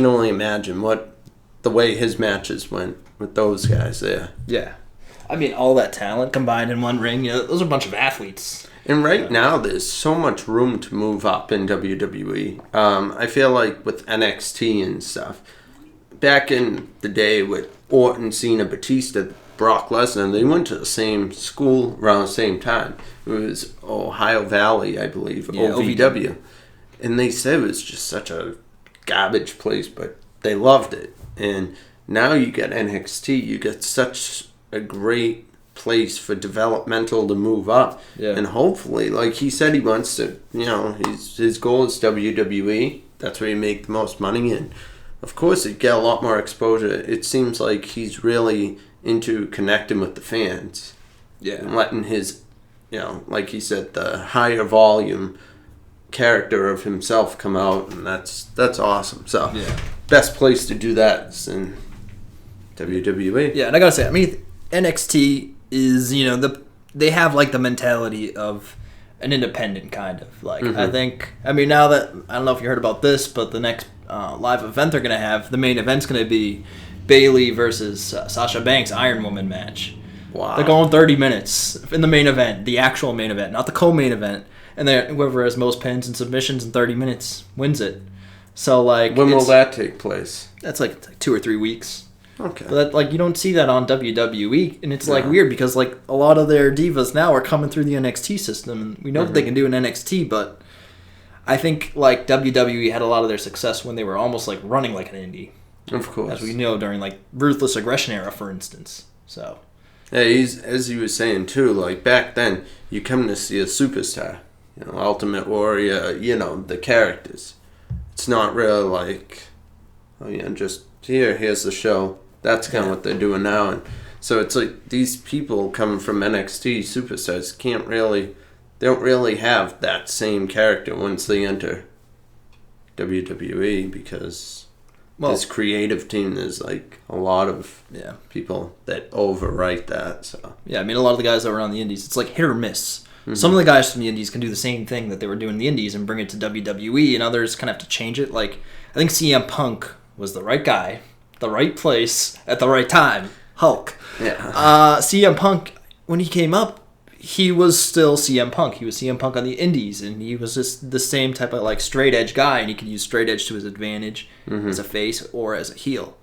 only imagine what the way his matches went with those guys there. Yeah. I mean, all that talent combined in one ring, those are a bunch of athletes. And right now, there's so much room to move up in WWE. I feel like with NXT and stuff, back in the day with Orton, Cena, Batista, Brock Lesnar, they went to the same school around the same time. It was Ohio Valley, I believe, Yeah, OVW. And they said it was just such a garbage place, but they loved it. And now you get NXT, you get such a great place for developmental to move up. Yeah. And hopefully, like he said, he wants to, his goal is WWE. That's where you make the most money. And of course, he'd get a lot more exposure. It seems like he's really into connecting with the fans. Yeah. And letting his, like he said, the higher volume character of himself come out. And that's awesome. So, Yeah. best place to do that is in WWE. Yeah, and I gotta say, I mean, NXT is, they have like the mentality of an independent kind of. Like, I mean, now that, I don't know if you heard about this, but the next live event they're gonna have, the main event's gonna be Bayley versus Sasha Banks Iron Woman match. Wow. They're going 30 minutes in the main event, the actual main event, not the co-main event. And whoever has most pins and submissions in 30 minutes wins it. So, like... When will that take place? That's like 2 or 3 weeks. Okay. But that, you don't see that on WWE, and it's weird because a lot of their divas now are coming through the NXT system, and we know what they can do in NXT, but I think WWE had a lot of their success when they were almost running like an indie, Of course. as we know during Ruthless Aggression era, for instance. So Yeah, as you were saying too, back then you come to see a superstar, Ultimate Warrior, the characters. It's not really just here's the show. That's kind of what they're doing now, and so it's these people coming from NXT superstars they don't really have that same character once they enter WWE because this creative team there's a lot of people that overwrite that. So yeah, I mean, a lot of the guys that were on the indies, it's hit or miss. Some of the guys from the indies can do the same thing that they were doing in the indies and bring it to WWE, and others kind of have to change it. I think CM Punk was the right guy, the right place, at the right time. Hulk. yeah, CM Punk, when he came up, he was still CM Punk. He was CM Punk on the indies, and he was just the same type of straight edge guy, and he could use straight edge to his advantage as a face or as a heel.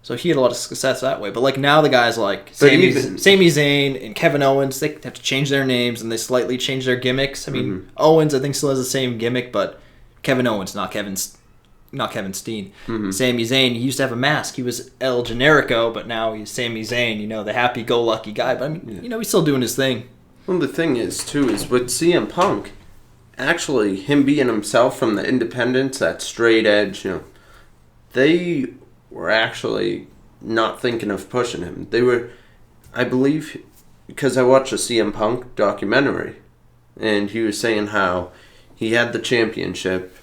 So he had a lot of success that way. But now the guys Sami Zayn and Kevin Owens, they have to change their names and they slightly change their gimmicks. I mean, Owens I think still has the same gimmick, but Kevin Owens, not Kevin Steen. Sami Zayn, he used to have a mask. He was El Generico, but now he's Sami Zayn, the happy-go-lucky guy. But I mean, he's still doing his thing. Well, the thing is too is with CM Punk, actually him being himself from the independents, that straight edge, they were actually not thinking of pushing him. They were, I believe, because I watched a CM Punk documentary, and he was saying how he had the championship.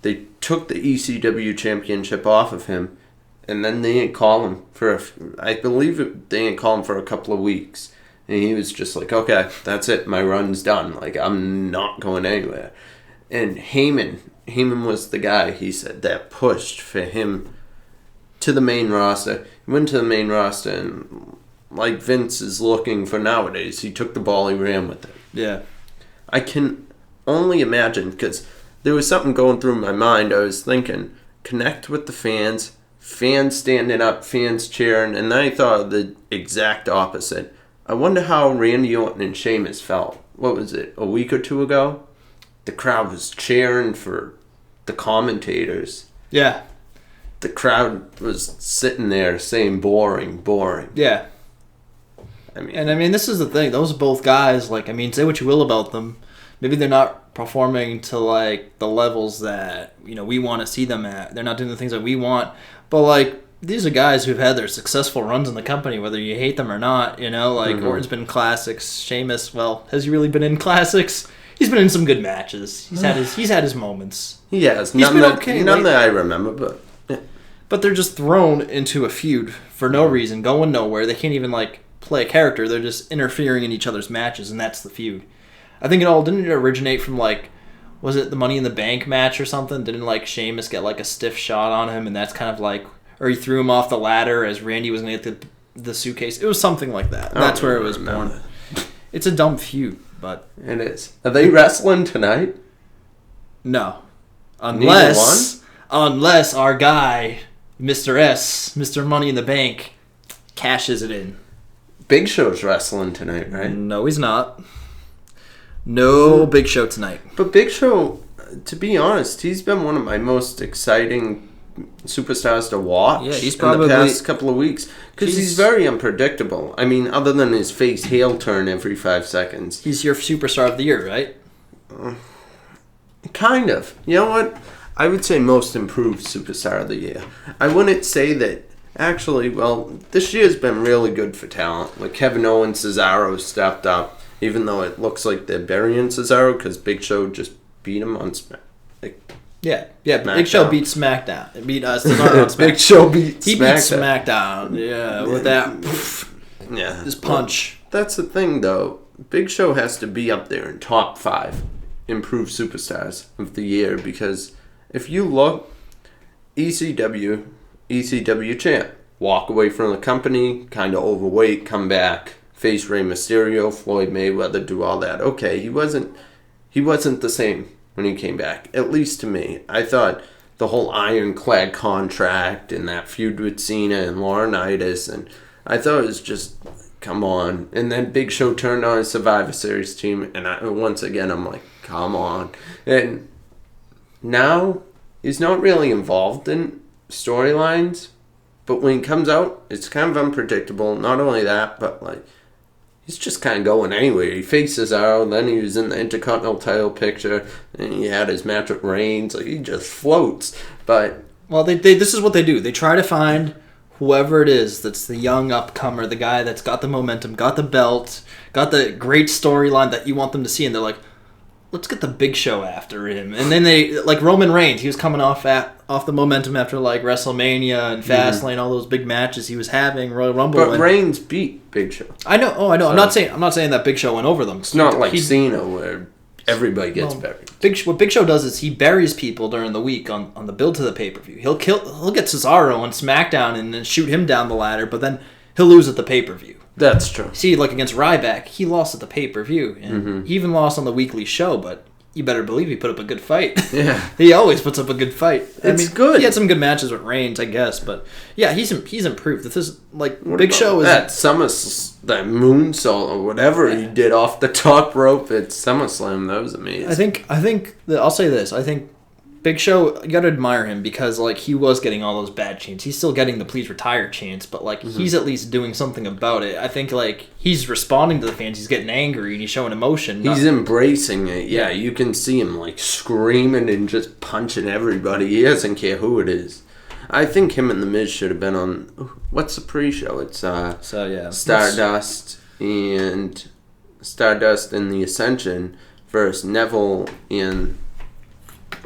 They took the ECW championship off of him, and then they didn't call him for they didn't call him for a couple of weeks. And he was just okay, that's it, my run's done. I'm not going anywhere. And Heyman was the guy, he said, that pushed for him to the main roster. He went to the main roster, and like Vince is looking for nowadays. He took the ball, he ran with it. Yeah. I can only imagine, because there was something going through my mind. I was thinking, connect with the fans standing up, fans cheering, and then I thought of the exact opposite. I wonder how Randy Orton and Sheamus felt. What was it, a week or two ago? The crowd was cheering for the commentators. Yeah. The crowd was sitting there saying, boring, boring. Yeah. I mean, this is the thing. Those are both guys, like, I mean, say what you will about them. Maybe they're not performing to, like, the levels that, you know, we want to see them at. They're not doing the things that we want. But, like, these are guys who've had their successful runs in the company, whether you hate them or not, you know? Like, Orton's been in classics. Sheamus, well, has he really been in classics? He's been in some good matches. He's had his moments. He has. He's none been that, okay. None that I remember, but... Yeah. But they're just thrown into a feud for no reason, going nowhere. They can't even, like, play a character. They're just interfering in each other's matches, and that's the feud. I think didn't it originate from, like, was it the Money in the Bank match or something? Didn't, like, Sheamus get, like, a stiff shot on him, and that's kind of like... Or he threw him off the ladder as Randy was going to get the suitcase. It was something like that. That's where it was born. It's a dumb feud, but... It is. Are they wrestling tonight? No. Unless our guy, Mr. S, Mr. Money in the Bank, cashes it in. Big Show's wrestling tonight, right? No, he's not. No Big Show tonight. But Big Show, to be honest, he's been one of my most exciting superstars to watch in the past couple of weeks. Because he's very unpredictable. I mean, other than his face heel turn every 5 seconds. He's your superstar of the year, right? Kind of. You know what? I would say most improved superstar of the year. I wouldn't say that... Actually, well, this year's been really good for talent. Like Kevin Owens, Cesaro stepped up, even though it looks like they're burying Cesaro because Big Show just beat him on Yeah, Big Show beat SmackDown. It beat Cesaro on SmackDown. Big Show beat SmackDown. He beat SmackDown, yeah, with that his punch. That's the thing, though. Big Show has to be up there in top 5 improved superstars of the year because if you look, ECW champ, walk away from the company, kind of overweight, come back, face Rey Mysterio, Floyd Mayweather, do all that. Okay, he wasn't the same when he came back, at least to me. I thought the whole ironclad contract and that feud with Cena and Laurinaitis, and I thought it was just, come on. And then Big Show turned on his Survivor Series team, and once again, I'm like, come on. And now, he's not really involved in storylines, but when he comes out, it's kind of unpredictable. Not only that, but like he's just kind of going anywhere. He faces out, then he was in the Intercontinental title picture, and he had his match with Reigns. Like he just floats. But this is what they do. They try to find whoever it is that's the young upcomer, the guy that's got the momentum, got the belt, got the great storyline that you want them to see, and they're like, let's get the Big Show after him. And then they, like Roman Reigns, he was coming off the momentum after like WrestleMania and Fastlane, all those big matches he was having, Royal Rumble. But Reigns beat Big Show. I know. Oh, I know. So, I'm not saying that Big Show went over them. It's not like Cena where everybody gets buried. What Big Show does is he buries people during the week on the build to the pay-per-view. He'll get Cesaro on SmackDown and then shoot him down the ladder, but then he'll lose at the pay-per-view. That's true. See, like against Ryback, he lost at the pay-per-view, and he even lost on the weekly show, but you better believe he put up a good fight. Yeah. He always puts up a good fight. It's good. He had some good matches with Reigns, I guess, but yeah, he's improved. This is like what Big Show is that that moonsault or whatever he did off the top rope at SummerSlam. That was amazing. I think I'll say this. I think Big Show, you gotta admire him because like he was getting all those bad chants. He's still getting the please retire chants, but like he's at least doing something about it. I think like he's responding to the fans. He's getting angry and he's showing emotion. He's embracing it. Yeah, you can see him like screaming and just punching everybody. He doesn't care who it is. I think him and The Miz should have been on. What's the pre-show? It's Stardust and the Ascension versus Neville and.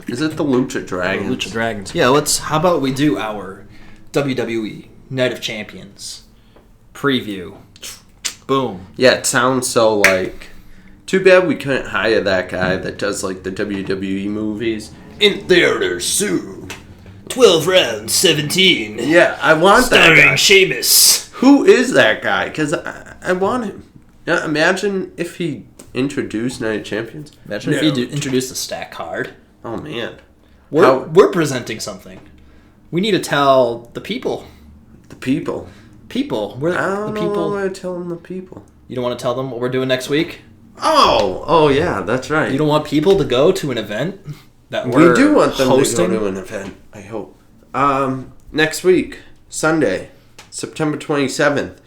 Is it the Lucha Dragons? Lucha Dragons. Yeah, how about we do our WWE Night of Champions preview. Boom. Yeah, it sounds so like... Too bad we couldn't hire that guy that does like the WWE movies. In theater soon. 12 rounds, 17. Yeah, I want that guy. Starring Sheamus. Who is that guy? Because I want him. Yeah, imagine if he introduced Night of Champions. Imagine if he introduced a stack card. Oh, man. We're presenting something. We need to tell the people. The people. We're I don't the people. know what to tell them the people. You don't want to tell them what we're doing next week? Oh yeah, that's right. You don't want people to go to an event that We we're do want them hosting? to go to an event, I hope. Next week, Sunday, September 27th,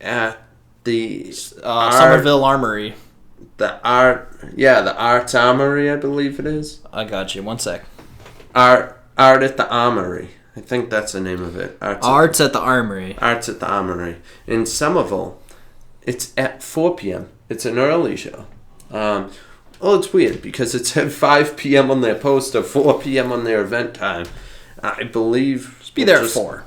at the Somerville Armory. the Arts Armory, I believe it is. I got you. One sec. Art at the Armory. I think that's the name of it. Arts at the Armory. Arts at the Armory. In Somerville, it's at 4 p.m. It's an early show. It's weird because it's at 5 p.m. on their poster, 4 p.m. on their event time. I believe... Just be there at 4.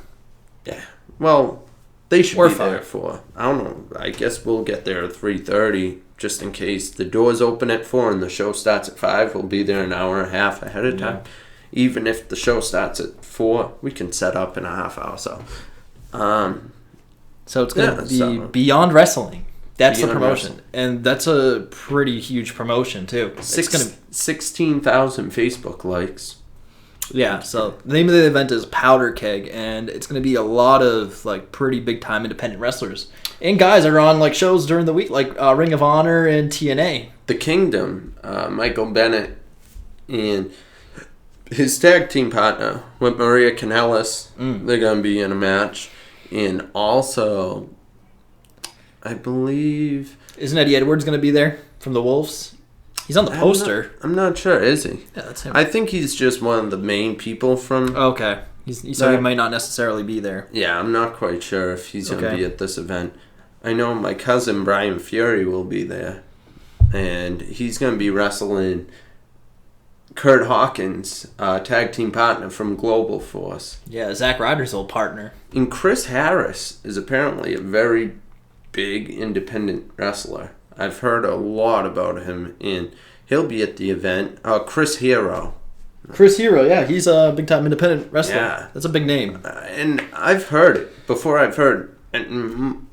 Yeah. Well, they should Or be 5. there at 4. I don't know. I guess we'll get there at 3:30 just in case. The doors open at 4 and the show starts at 5. We'll be there an hour and a half ahead of time. Even if the show starts at 4, we can set up in a half hour. So it's going to be Beyond Wrestling. That's the promotion. And that's a pretty huge promotion, too. 16,000 Facebook likes. Yeah, so the name of the event is Powder Keg, and it's going to be a lot of like pretty big-time independent wrestlers. And guys are on like shows during the week, like Ring of Honor and TNA. The Kingdom, Michael Bennett and his tag team partner with Maria Kanellis, they're going to be in a match. And also... I believe... Isn't Eddie Edwards going to be there from the Wolves? He's on the poster. I'm not sure, is he? Yeah, that's him. I think he's just one of the main people from... Okay. He might not necessarily be there. Yeah, I'm not quite sure if he's going to be at this event. I know my cousin Brian Fury will be there. And he's going to be wrestling Kurt Hawkins, tag team partner from Global Force. Yeah, Zack Ryder's old partner. And Chris Harris is apparently a very... big independent wrestler. I've heard a lot about him, and he'll be at the event. Chris Hero. Chris Hero, yeah, he's a big-time independent wrestler. Yeah. That's a big name. And I've heard it. Before I've heard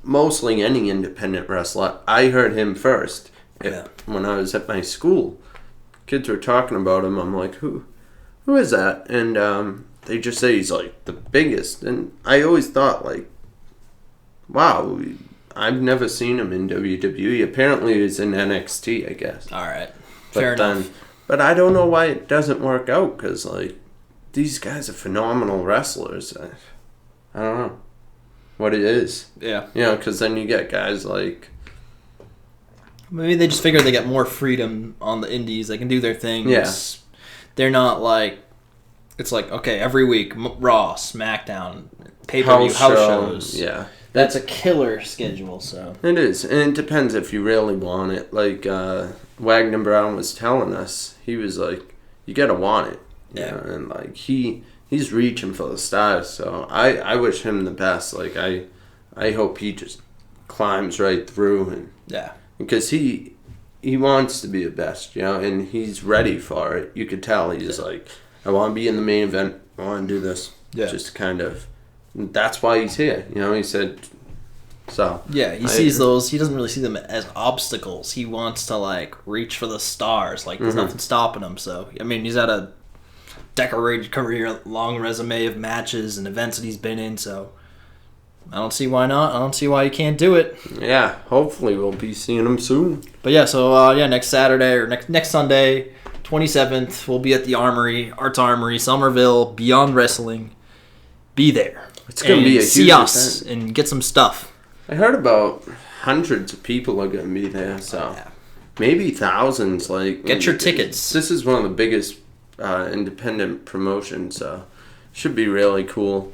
mostly any independent wrestler, I heard him first. When I was at my school. Kids were talking about him. I'm like, who is that? And they just say he's like the biggest. And I always thought like, wow, I've never seen him in WWE. Apparently, he's in NXT, I guess. All right. Fair enough. But I don't know why it doesn't work out, because, like, these guys are phenomenal wrestlers. I don't know what it is. Yeah. You know, because then you get guys like... Maybe they just figure they get more freedom on the indies. They can do their things. Yeah. They're not like... It's like, okay, every week, Raw, SmackDown, pay-per-view, house shows. Yeah. That's a killer schedule, so... It is, and it depends if you really want it. Like, Wagner Brown was telling us, he was like, you gotta want it. Yeah. Know? And, like, he's reaching for the stars, so I wish him the best. Like, I hope he just climbs right through. And yeah. Because he wants to be the best, you know, and he's ready for it. You could tell he's like, I want to be in the main event. I want to do this. Yeah. Just kind of... That's why he's here, you know. He said, so yeah. He sees those. He doesn't really see them as obstacles. He wants to like reach for the stars. Like there's nothing stopping him. So I mean, he's had a decorated career, long resume of matches and events that he's been in. So I don't see why not. I don't see why he can't do it. Yeah. Hopefully, we'll be seeing him soon. But yeah. So next Saturday or next Sunday, 27th, we'll be at the Armory, Arts Armory, Somerville, Beyond Wrestling. Be there. It's going to be a huge see us event. and get some stuff. I heard about hundreds of people are going to be there, so maybe thousands. Like, get your tickets. This is one of the biggest independent promotions, so should be really cool.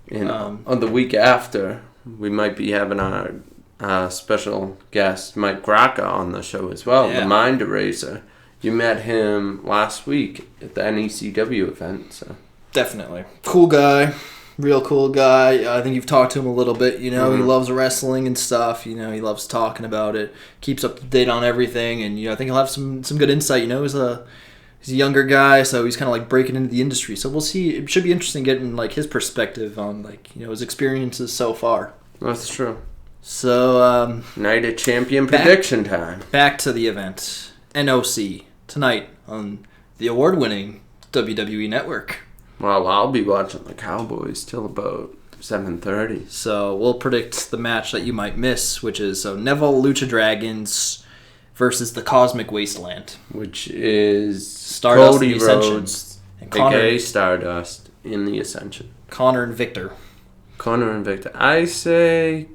And on the week after, we might be having our special guest Mike Graca on the show as well, the Mind Eraser. You met him last week at the NECW event, so definitely cool guy. Real cool guy. I think you've talked to him a little bit. You know, he loves wrestling and stuff. You know, he loves talking about it. Keeps up to date on everything, and I think he'll have some good insight. You know, he's a younger guy, so he's kind of like breaking into the industry. So we'll see. It should be interesting getting like his perspective on like his experiences so far. That's true. So, Night of Champion prediction time. Back to the event. NOC tonight on the award-winning WWE Network. Well, I'll be watching the Cowboys till about 7:30. So we'll predict the match that you might miss, which is Neville Lucha Dragons versus the Cosmic Wasteland, which is Stardust Cody and the Ascension. Rhodes, And Connor, aka Stardust, in the Ascension. Connor and Victor. Connor and Victor. I say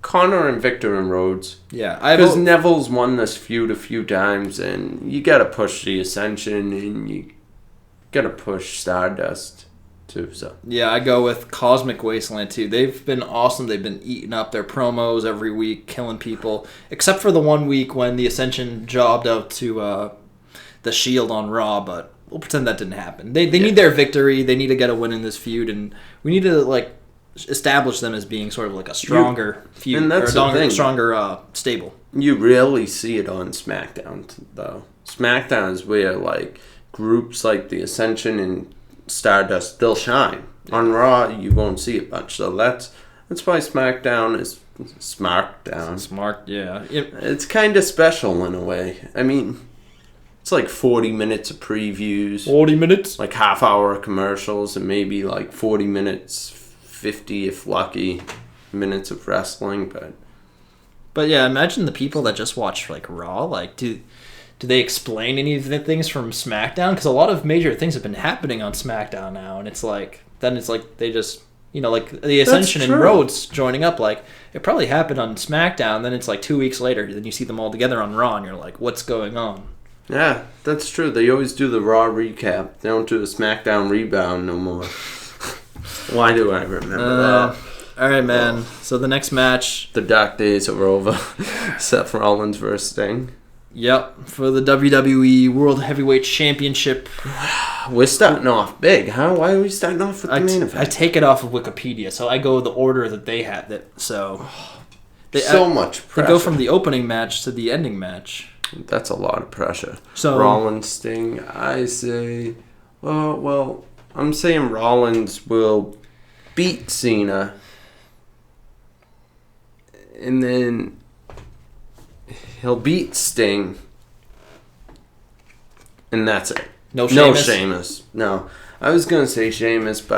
Connor and Victor and Rhodes. Yeah, because Neville's won this feud a few times, and you gotta push the Ascension, and you gotta push Stardust too. So yeah, I go with Cosmic Wasteland too. They've been awesome. They've been eating up their promos every week, killing people. Except for the 1 week when the Ascension jobbed out to the Shield on Raw, but we'll pretend that didn't happen. They need their victory. They need to get a win in this feud, and we need to establish them as being sort of like a stronger feud, and that's or a stronger stable. You rarely see it on SmackDown though. SmackDown is where groups like the Ascension and Stardust, they'll shine. On Raw, you won't see it much. So that's why SmackDown is SmackDown. Smart, yeah. It's kind of special in a way. I mean, it's 40 minutes of previews. 40 minutes? Half-hour commercials and maybe 40 minutes, 50 if lucky, minutes of wrestling. But yeah, imagine the people that just watch Raw. Do they explain any of the things from SmackDown? Because a lot of major things have been happening on SmackDown now, and they just, the Ascension and Rhodes joining up, it probably happened on SmackDown, then it's 2 weeks later, then you see them all together on Raw, and you're like, what's going on? Yeah, that's true. They always do the Raw recap. They don't do the SmackDown rebound no more. Why do I remember that? All right, man. So the next match. The dark days are over. Seth Rollins versus Sting. Yep, for the WWE World Heavyweight Championship. We're starting off big, huh? Why are we starting off with the main event? I take it off of Wikipedia, so I go the order that they had it. So much pressure. They go from the opening match to the ending match. That's a lot of pressure. So Rollins, Sting, I say, well, I'm saying Rollins will beat Cena, and then he'll beat Sting, and that's it. No Sheamus. No. I was going to say Sheamus,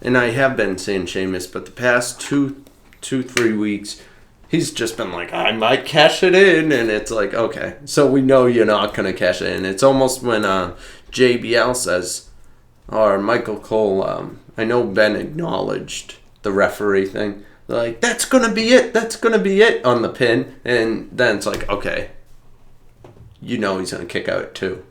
and I have been saying Sheamus, but the past 3 weeks, he's just been I might cash it in, and it's okay. So we know you're not going to cash it in. It's almost when JBL says, or Michael Cole, I know Ben acknowledged the referee thing. They're that's going to be it. That's going to be it on the pin. And then it's okay. You know he's going to kick out too.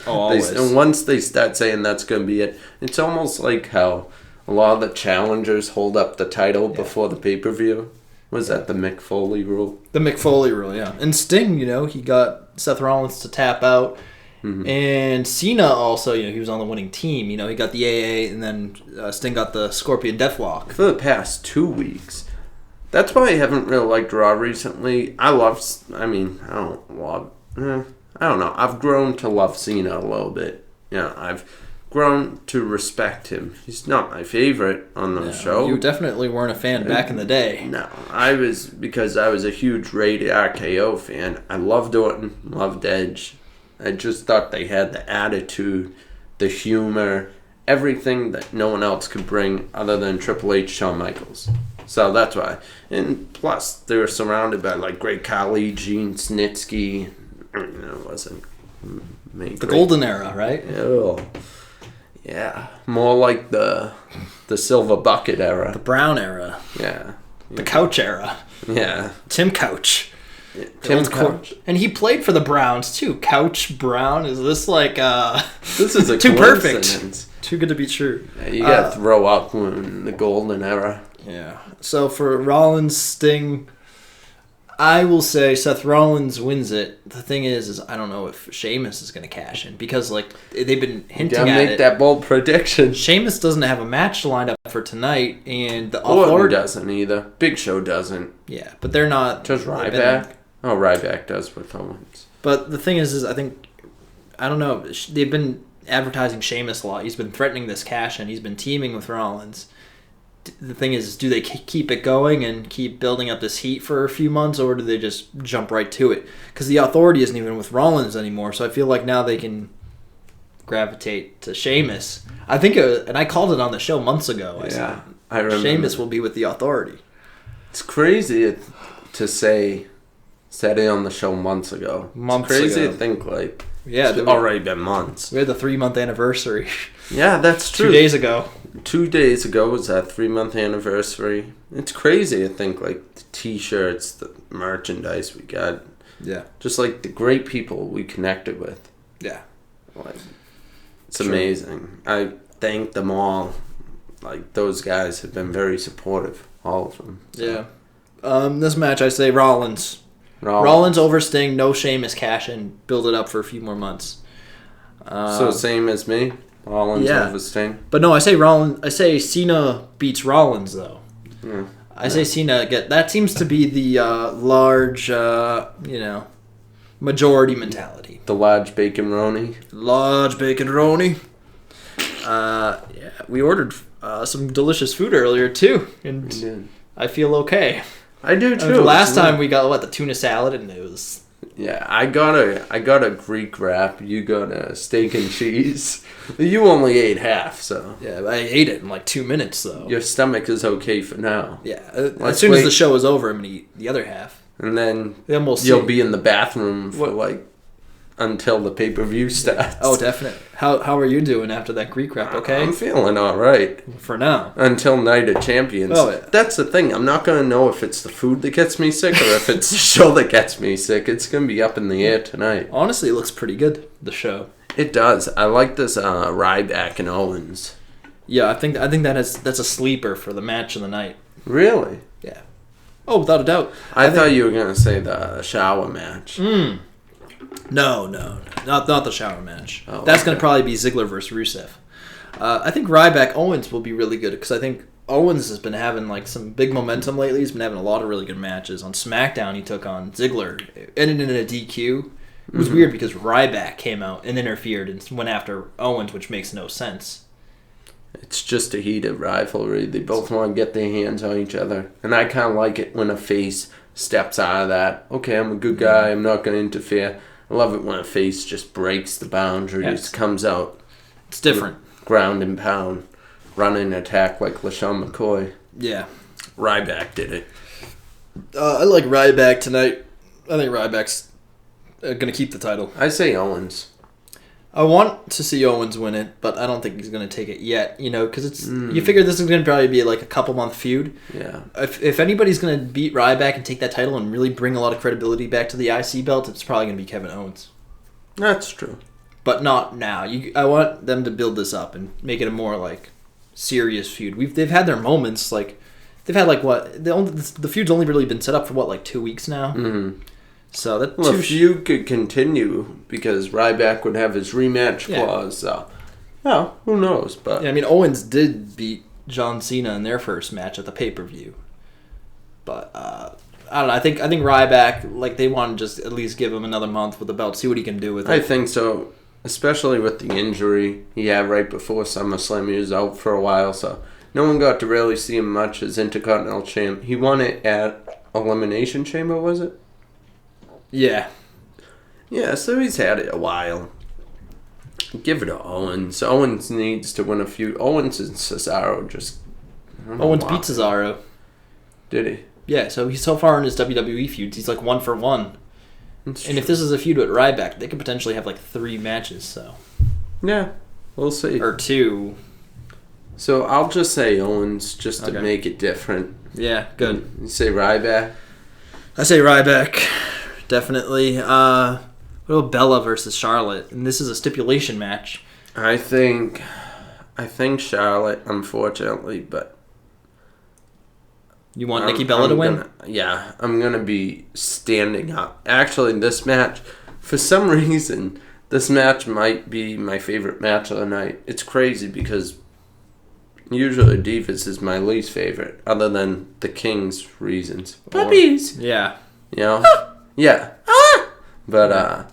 And once they start saying that's going to be it, it's almost like how a lot of the challengers hold up the title before the pay-per-view. Was that the Mick Foley rule? The Mick Foley rule, yeah. And Sting, he got Seth Rollins to tap out. Mm-hmm. And Cena also, he was on the winning team. He got the AA, and then Sting got the Scorpion Deathlock. For the past 2 weeks. That's why I haven't really liked Raw recently. I don't know. I've grown to love Cena a little bit. Yeah, I've grown to respect him. He's not my favorite on the show. You definitely weren't a fan back in the day. No, because I was a huge Rated RKO fan. I loved Orton, loved Edge. I just thought they had the attitude, the humor, everything that no one else could bring other than Triple H, Shawn Michaels. So that's why. And plus, they were surrounded by Great Khali, Gene Snitsky. It wasn't the golden era, right? Oh, yeah. More like the silver bucket era. The brown era. Yeah. The couch era. Yeah. Tim Couch. Yeah. Tim Couch. And he played for the Browns too. Couch Brown. Is this This is a too perfect. Too good to be true. Yeah, you gotta throw up in the golden era. Yeah. So for Rollins, Sting, I will say Seth Rollins wins it. The thing is I don't know if Sheamus is going to cash in because they've been hinting at it. Make that bold prediction. Sheamus doesn't have a match lined up for tonight, and the Orton doesn't either. Big Show doesn't. Yeah, but they're not. Does Ryback? Oh, Ryback does with Owens. But the thing is I think I don't know. They've been advertising Sheamus a lot. He's been threatening this cash in. He's been teaming with Rollins. the thing is, do they keep it going and keep building up this heat for a few months, or do they just jump right to it? Because the authority isn't even with Rollins anymore, so I feel like now they can gravitate to Sheamus. I think, and I called it on the show months ago. I remember. Sheamus will be with the authority. It's crazy to say, said it on the show months ago. It's crazy to think, like, it's already been months. We had the 3-month anniversary. Yeah, that's true. 2 days ago. 2 days ago was that 3-month anniversary. It's crazy to think, like, the T-shirts, the merchandise we got. Yeah. Just, like, the great people we connected with. Yeah. Like, it's amazing. I thank them all. Like, those guys have been very supportive. All of them. So. Yeah. This match, I say Rollins. Rollins over Sting, no Sheamus cash in, build it up for a few more months. So same as me? Rollins over Sting? But no, I say Rollins. I say Cena beats Rollins, though. I say Cena that seems to be the large, majority mentality. The large bacon-roni? Large bacon-roni. We ordered some delicious food earlier, too. And I feel okay. I do, too. The last time we got, the tuna salad, and it was... Yeah, I got a Greek wrap. You got a steak and cheese. You only ate half, so... Yeah, I ate it in 2 minutes, though. Your stomach is okay for now. Yeah, as soon as the show is over, I'm going to eat the other half. And then you'll be in the bathroom for, until the pay-per-view starts. Oh, definitely. How are you doing after that Greek wrap, okay? I'm feeling all right. For now. Until Night of Champions. Oh, yeah. That's the thing. I'm not going to know if it's the food that gets me sick or if it's the show that gets me sick. It's going to be up in the air tonight. Honestly, it looks pretty good, the show. It does. I like this Ryback and Owens. Yeah, I think that's a sleeper for the match of the night. Really? Yeah. Oh, without a doubt. I thought you were going to say the shower match. No, not the shower match. Oh, that's going to probably be Ziggler versus Rusev. I think Ryback Owens will be really good because I think Owens has been having some big momentum lately. He's been having a lot of really good matches. On SmackDown, he took on Ziggler, ended in a DQ. It was weird because Ryback came out and interfered and went after Owens, which makes no sense. It's just a heated rivalry. They both want to get their hands on each other. And I kind of like it when a face steps out of that. Okay, I'm a good guy. I'm not going to interfere. I love it when a face just breaks the boundaries, comes out. It's different. Ground and pound. Run and attack like LaShawn McCoy. Yeah. Ryback did it. I like Ryback tonight. I think Ryback's going to keep the title. I say Owens. I want to see Owens win it, but I don't think he's going to take it yet, because it's you figure this is going to probably be a couple-month feud. Yeah. If anybody's going to beat Ryback and take that title and really bring a lot of credibility back to the IC belt, it's probably going to be Kevin Owens. That's true. But not now. I want them to build this up and make it a more, serious feud. They've had their moments, they've had, the feud's only really been set up for, 2 weeks now? Mm-hmm. So that the feud could continue because Ryback would have his rematch clause. So, who knows? But Owens did beat John Cena in their first match at the pay-per-view. But I don't know. I think Ryback, they want to just at least give him another month with the belt, see what he can do with it. I think so, especially with the injury he had right before SummerSlam. He was out for a while, so no one got to really see him much as Intercontinental Champ. He won it at Elimination Chamber, was it? Yeah. Yeah, so he's had it a while. Give it to Owens. Owens needs to win a feud. Owens and Cesaro just... Owens beat Cesaro. Did he? Yeah, so he's so far in his WWE feuds, he's 1 for 1. And if this is a feud with Ryback, they could potentially have 3 matches, so... Yeah, we'll see. Or 2. So I'll just say Owens, just to make it different. Yeah, good. You say Ryback? I say Ryback. Definitely. What about Bella versus Charlotte? And this is a stipulation match. I think Charlotte, unfortunately, but... You want Nikki Bella to win? I'm going to be standing up. Actually, this match, for some reason, this match might be my favorite match of the night. It's crazy because usually Divas is my least favorite, other than the King's reasons. Puppies! Yeah. Yeah. But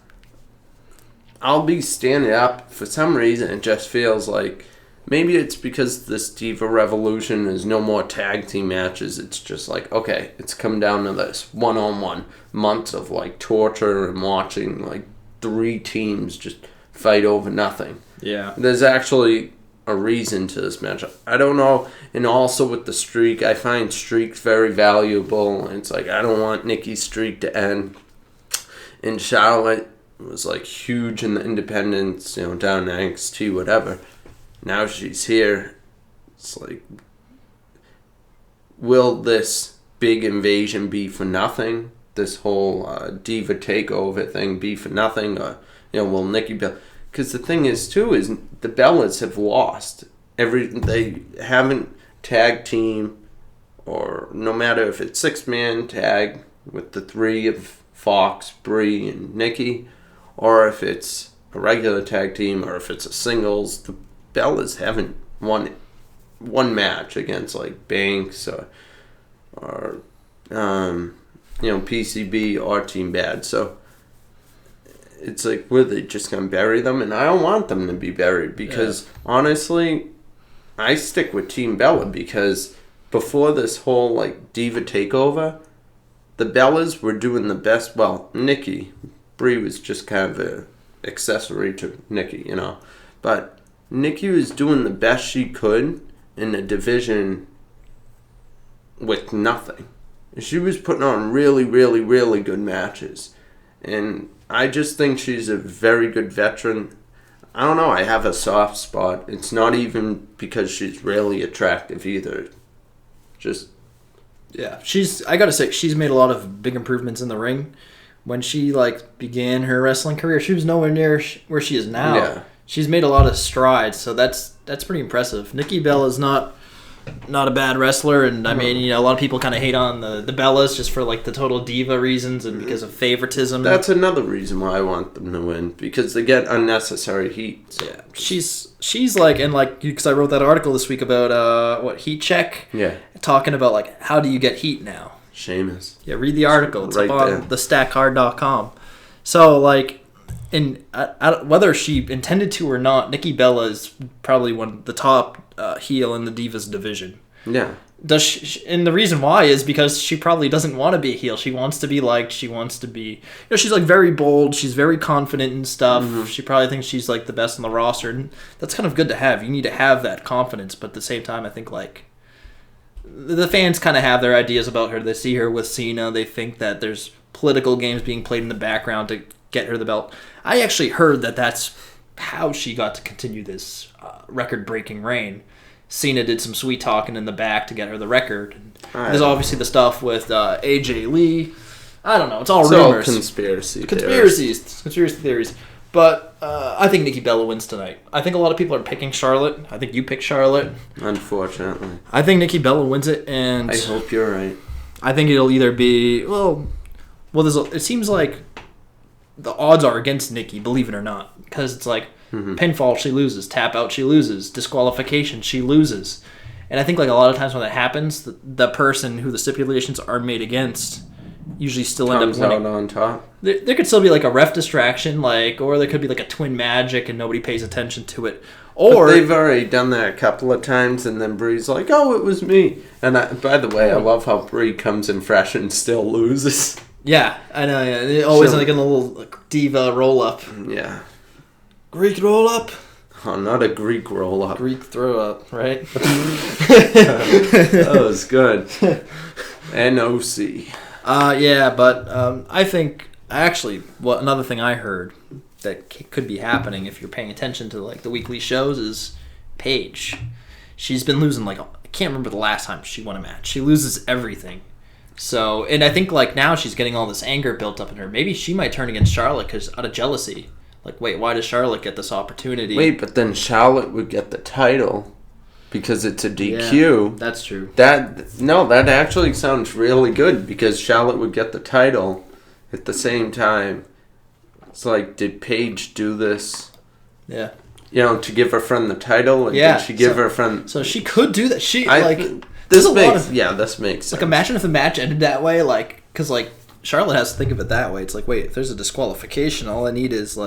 I'll be standing up. For some reason, it just feels like maybe it's because this Diva Revolution is no more tag team matches. It's just like, okay, it's come down to this one-on-one months of like torture and watching like 3 teams just fight over nothing. Yeah. There's actually a reason to this match. I don't know. And also with the streak, I find streaks very valuable. It's like, I don't want Nikki's streak to end. And Charlotte was like huge in the independents, down in NXT, whatever. Now she's here. It's like, will this big invasion be for nothing? This whole Diva takeover thing be for nothing? Or, will Nikki Bella... Because the thing is, too, is the Bellas have lost. They haven't tag team, or no matter if it's 6-man tag with the 3 of Fox, Brie, and Nikki, or if it's a regular tag team, or if it's a singles, the Bellas haven't won one match against like Banks or PCB or Team Bad. So it's like, were they just gonna bury them? And I don't want them to be buried because honestly, I stick with Team Bella because before this whole like Diva takeover, the Bellas were doing the best. Well, Nikki, Brie was just kind of an accessory to Nikki, but Nikki was doing the best she could in a division with nothing. She was putting on really, really, really good matches. And I just think she's a very good veteran. I don't know, I have a soft spot. It's not even because she's really attractive either. Just... Yeah, I gotta say, she's made a lot of big improvements in the ring. When she, began her wrestling career, she was nowhere near where she is now. Yeah. She's made a lot of strides, so that's pretty impressive. Nikki Bella's not a bad wrestler, and I mean, a lot of people kind of hate on the Bellas just for the total diva reasons and because of favoritism. That's another reason why I want them to win, because they get unnecessary heat. So. Yeah, she's because I wrote that article this week about Heat Check. Yeah, talking about how do you get heat now. Sheamus. Yeah, read the article. It's right up on thestatcard.com. So whether she intended to or not, Nikki Bella is probably one of the top heel in the Divas division. Yeah. And the reason why is because she probably doesn't want to be a heel. She wants to be liked. She wants to be... she's very bold. She's very confident and stuff. Mm-hmm. She probably thinks she's the best on the roster. And that's kind of good to have. You need to have that confidence. But at the same time, I think the fans kind of have their ideas about her. They see her with Cena. They think that there's political games being played in the background to get her the belt. I actually heard that that's how she got to continue this record-breaking reign. Cena did some sweet talking in the back to get her the record. There's obviously the stuff with AJ Lee. I don't know. It's all rumors. All conspiracy theories. But I think Nikki Bella wins tonight. I think a lot of people are picking Charlotte. I think you picked Charlotte. Unfortunately. I think Nikki Bella wins it, and... I hope you're right. I think it'll either be... it seems like the odds are against Nikki, believe it or not. Because it's pinfall, she loses. Tap out, she loses. Disqualification, she loses. And I think a lot of times when that happens, the person who the stipulations are made against usually still end up winning. Comes out on top. There could still be a ref distraction, or there could be a twin magic and nobody pays attention to it. Or but they've already done that a couple of times, and then Brie's like, "Oh, it was me." And by the way, I love how Brie comes in fresh and still loses. Yeah, I know. Yeah, always in a little diva roll up. Yeah, Greek roll up. Oh, not a Greek roll up. Greek throw up, right? That was good. NOC. Yeah, but I think actually, another thing I heard that could be happening if you're paying attention to the weekly shows is Paige. She's been losing I can't remember the last time she won a match. She loses everything. So, and I think now she's getting all this anger built up in her. Maybe she might turn against Charlotte because out of jealousy. Wait, why does Charlotte get this opportunity? Wait, but then Charlotte would get the title because it's a DQ. Yeah, that's true. That actually sounds really good because Charlotte would get the title at the same time. It's did Paige do this? Yeah. To give her friend the title, and did she give her friend? So she could do that. This makes sense. Imagine if the match ended that way, because Charlotte has to think of it that way. It's wait, if there's a disqualification, all I need is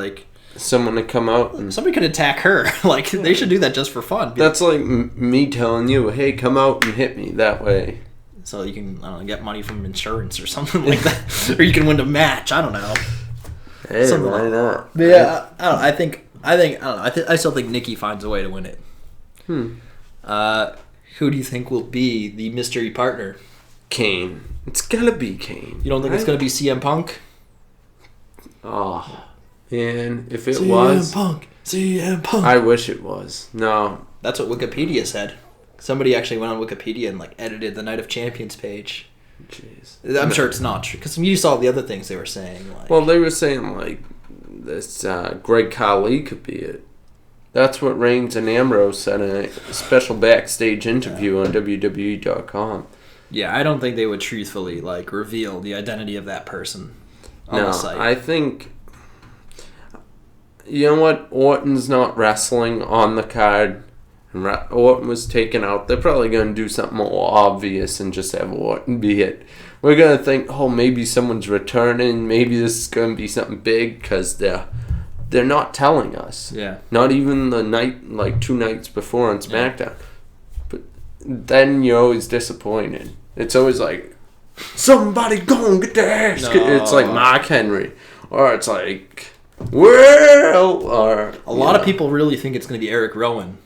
someone to come out and... Somebody could attack her. Like, they should do that just for fun. That's like me telling you, hey, come out and hit me that way. So you can, I don't know, get money from insurance or something like that. Or you can win a match. I don't know. Hey, Something why like not? Yeah, I don't know. I don't know. I still think Nikki finds a way to win it. Who do you think will be the mystery partner? Kane. It's gotta be Kane. You don't think it's gonna be CM Punk? Oh, and if it was... CM Punk. I wish it was. No. That's what Wikipedia said. Somebody actually went on Wikipedia and like edited the Night of Champions page. Jeez. I'm sure it's not true because you saw the other things they were saying. Like, Well, they were saying like this Greg Khali could be it. That's what Reigns and Ambrose said in a special backstage interview on WWE.com. yeah, I don't think they would truthfully like reveal the identity of that person on the site. I think... You know what? Orton's not wrestling on the card. And Orton was taken out. They're probably going to do something more obvious and just have Orton be it. We're going to think, oh, maybe someone's returning. Maybe this is going to be something big because they're not telling us. Yeah. Not even the night, like 2 nights before on SmackDown. But then you're always disappointed. It's always like, somebody go and get their ass. No. It's like Mark Henry. Or it's like, well, or... A lot of people really think it's going to be Eric Rowan.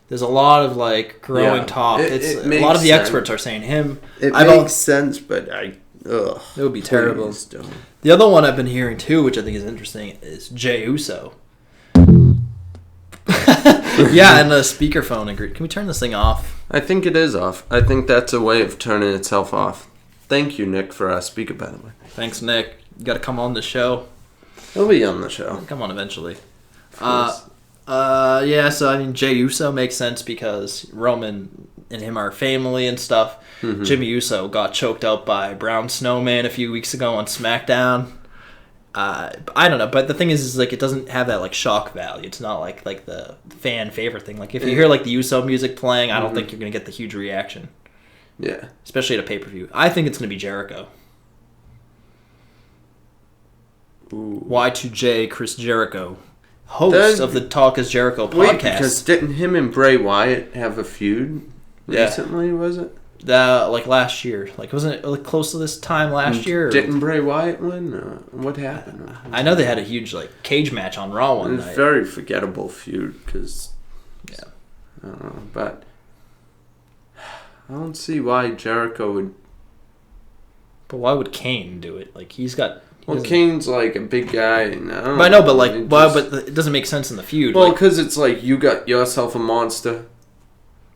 There's a lot of like growing talk. It A lot of the experts are saying him. It makes sense, but it would be terrible. Don't. The other one I've been hearing too, which I think is interesting, is Jey Uso. Yeah, and the speakerphone agreed. Can we turn this thing off? I think it is off. I think that's a way of turning itself off. Thank you, Nick, for our speaker, by the way. Thanks, Nick. You got to come on the show. He'll be on the show. Come on eventually. Yeah, so I mean, Jey Uso makes sense because Roman and him are family and stuff. Mm-hmm. Jimmy Uso got choked out by Brown Snowman a few weeks ago on SmackDown. I don't know, but the thing is like it doesn't have that like shock value. It's not like the fan favorite thing. Like if you hear like the Uso music playing, I don't think you're gonna get the huge reaction. Yeah, especially at a pay-per-view. I think it's gonna be Jericho. Ooh. Y2J Chris Jericho. Host of the Talk is Jericho podcast. Wait, because didn't him and Bray Wyatt have a feud recently, was it? Like last year. Like, wasn't it like close to this time last year? Didn't Bray Wyatt win? What happened? I know they had a huge like cage match on Raw one night. It was a very forgettable feud because... Yeah. I don't know, but... I don't see why Jericho would... But why would Kane do it? Like, he's got... Well, Kane's like a big guy. And I know, but like, but it doesn't make sense in the feud. Well, because it's like you got yourself a monster.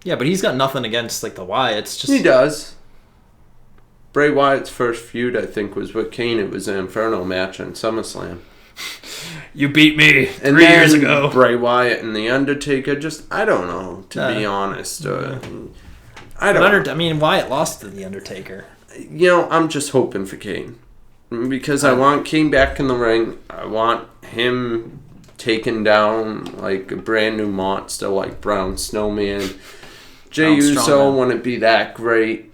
Yeah, but he's got nothing against like the Wyatts. Just he does. Bray Wyatt's first feud, I think, was with Kane. It was an Inferno match on SummerSlam. You beat me 3 and years ago. Bray Wyatt and the Undertaker. Just I don't know, to be honest. I don't. I mean, Wyatt lost to the Undertaker. You know, I'm just hoping for Kane. Because I want Kane back in the ring. I want him taken down like a brand new monster like Brown Snowman. Jey Uso wouldn't be that great.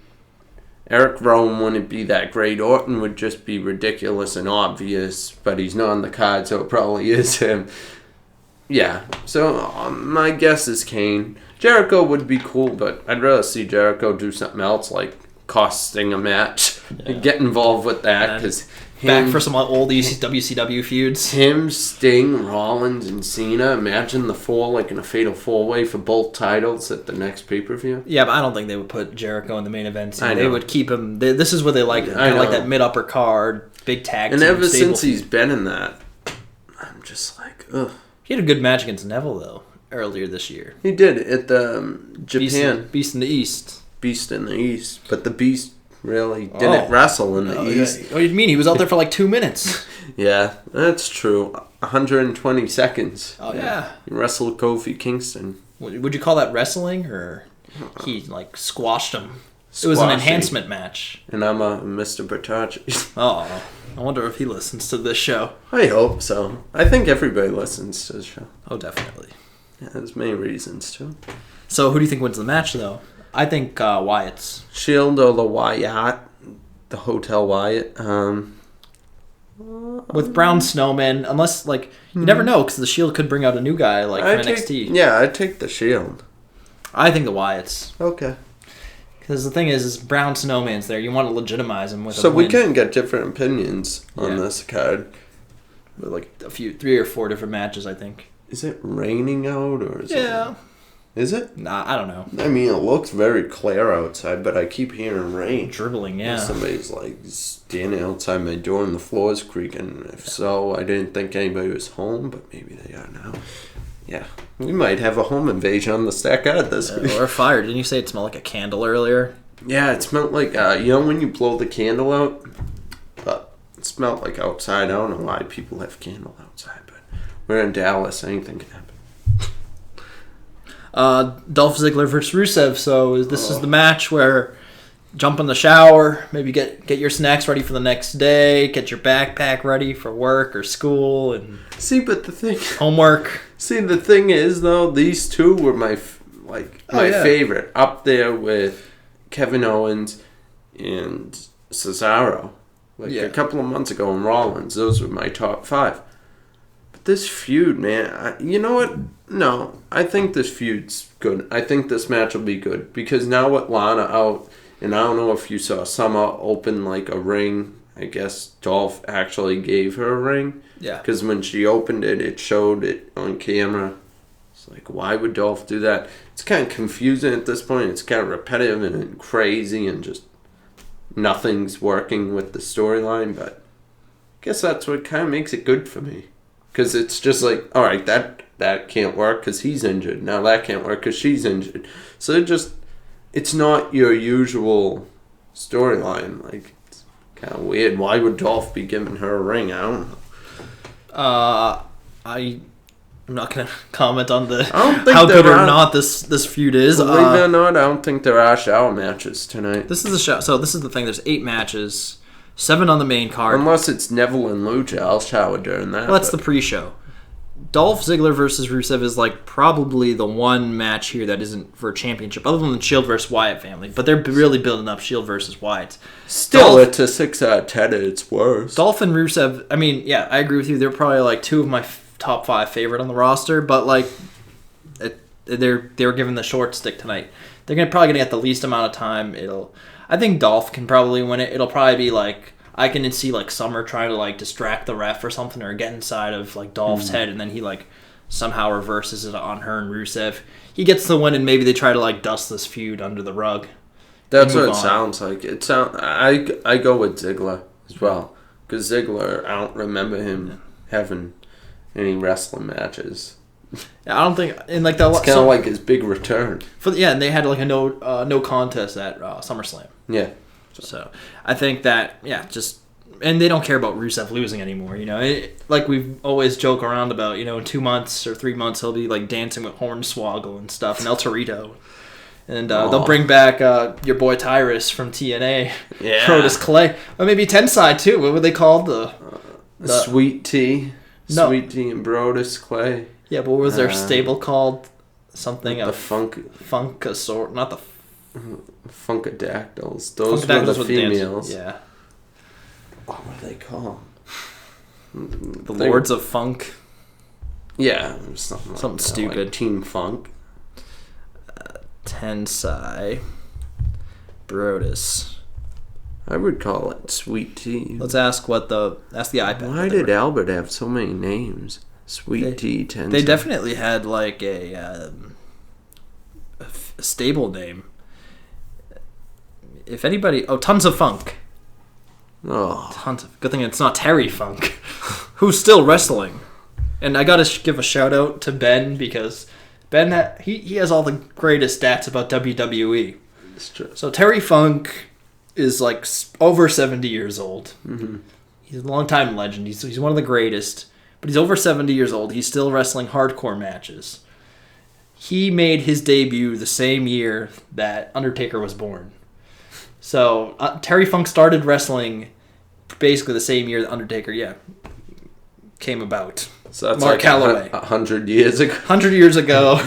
Eric Rowan wouldn't be that great. Orton would just be ridiculous and obvious, but he's not on the card, so it probably is him. Yeah, so my guess is Kane. Jericho would be cool, but I'd rather see Jericho do something else like cost Sting a match. Yeah. Get involved with that because back for some old WCW feuds. Him, Sting, Rollins, and Cena. Imagine the four like in a fatal 4-way for both titles at the next pay-per-view. Yeah, but I don't think they would put Jericho in the main event. They would keep him. This is what they like. Kind of like that mid-upper card, big tag. And ever since he's been in that, I'm just like, ugh. He had a good match against Neville though earlier this year. He did at the Japan Beast in the East. Beast in the East, but the Beast really didn't wrestle in the East. Yeah. What do you mean? He was out there for like 2 minutes. Yeah, that's true. 120 seconds. Oh, yeah. He wrestled Kofi Kingston. Would you call that wrestling, or he like squashed him? It was an enhancement match. And I'm a Mr. Bertocci. Oh, I wonder if he listens to this show. I hope so. I think everybody listens to the show. Oh, definitely. Yeah, there's many reasons too. So who do you think wins the match, though? I think Wyatt's. Shield or the Wyatt, the Hotel Wyatt. with Brown Snowman, unless like you never know because the Shield could bring out a new guy like from NXT. Yeah, I'd take the Shield. I think the Wyatts. Okay. Because the thing is Brown Snowman's there. You want to legitimize him with a So win. we can get different opinions on this card. With like 3 or 4 different matches, I think. Is it raining out or is it? Is it? Nah, I don't know. I mean, it looks very clear outside, but I keep hearing rain. Dribbling, yeah. Somebody's like standing outside my door and the floor is creaking. If so, I didn't think anybody was home, but maybe they are now. Yeah. We might have a home invasion on the Stack Ad this week. Or a fire. Didn't you say it smelled like a candle earlier? Yeah, it smelled like, when you blow the candle out? But it smelled like outside. I don't know why people have candle outside, but we're in Dallas. Anything can happen. Dolph Ziggler versus Rusev. So this is the match where jump in the shower, maybe get your snacks ready for the next day, get your backpack ready for work or school and homework. See, the thing is though, these two were my favorite, up there with Kevin Owens and Cesaro. A couple of months ago in Rollins, those were my top 5. But this feud, man, you know what? No, I think this feud's good. I think this match will be good because now with Lana out, and I don't know if you saw Summer open like a ring. I guess Dolph actually gave her a ring. Yeah. Because when she opened it, it showed it on camera. It's like, why would Dolph do that? It's kind of confusing at this point. It's kind of repetitive and crazy and just nothing's working with the storyline. But I guess that's what kind of makes it good for me. Because it's just like, all right, that can't work because he's injured. Now that can't work because she's injured. So it's not your usual storyline. Like, it's kind of weird. Why would Dolph be giving her a ring? I don't know. I'm not going to comment on how good or not this feud is. Believe it or not, I don't think there are shower matches tonight. This is a show. So this is the thing. There's 8 matches, 7 on the main card. Unless it's Neville and Lucha, I'll shower during that. Well, that's the pre-show. Dolph Ziggler versus Rusev is like probably the one match here that isn't for a championship, other than the Shield versus Wyatt family. But they're really building up Shield versus Wyatt. Still, it's a 6 out of 10 at its worst. Dolph and Rusev, I mean, yeah, I agree with you. They're probably like 2 of my top 5 favorite on the roster. But like, they were given the short stick tonight. They're probably gonna get the least amount of time. I think Dolph can probably win it. It'll probably be like, I can see like Summer trying to like distract the ref or something or get inside of like Dolph's head and then he like somehow reverses it on her and Rusev. He gets the win and maybe they try to like dust this feud under the rug. That's what it sounds like. I go with Ziggler as well because Ziggler, I don't remember him having any wrestling matches. Yeah, I don't think in like it's kind of like his big return. And they had like a no contest at SummerSlam. Yeah. So I think that, and they don't care about Rusev losing anymore, like we've always joke around about, in 2 months or 3 months he'll be like dancing with Hornswoggle and stuff and El Torito. And they'll bring back your boy Tyrus from TNA, Brodus Clay, or maybe Tensai too. What were they called? The Sweet Tea, no. Sweet Tea and Brodus Clay. Yeah, but what was their stable called? Something the of Funkasort, not the Funkadactyls. Those were the females. Yeah. What were they called? The Lords of Funk. Yeah, something stupid. Like Team Funk. Tensai. Brodus. I would call it Sweet Tea. Let's ask the iPad. Why did Albert have so many names? Sweet Tea, Tensai. They definitely had like a stable name. If anybody... Oh, Tons of Funk. Oh. Good thing it's not Terry Funk, who's still wrestling. And I gotta give a shout out to Ben, because Ben, he has all the greatest stats about WWE. It's true. So Terry Funk is like over 70 years old. Mm-hmm. He's a long-time legend. He's one of the greatest. But he's over 70 years old. He's still wrestling hardcore matches. He made his debut the same year that Undertaker was born. So Terry Funk started wrestling basically the same year that Undertaker, came about. So that's Mark like Calloway. 100 years ago. 100 years ago.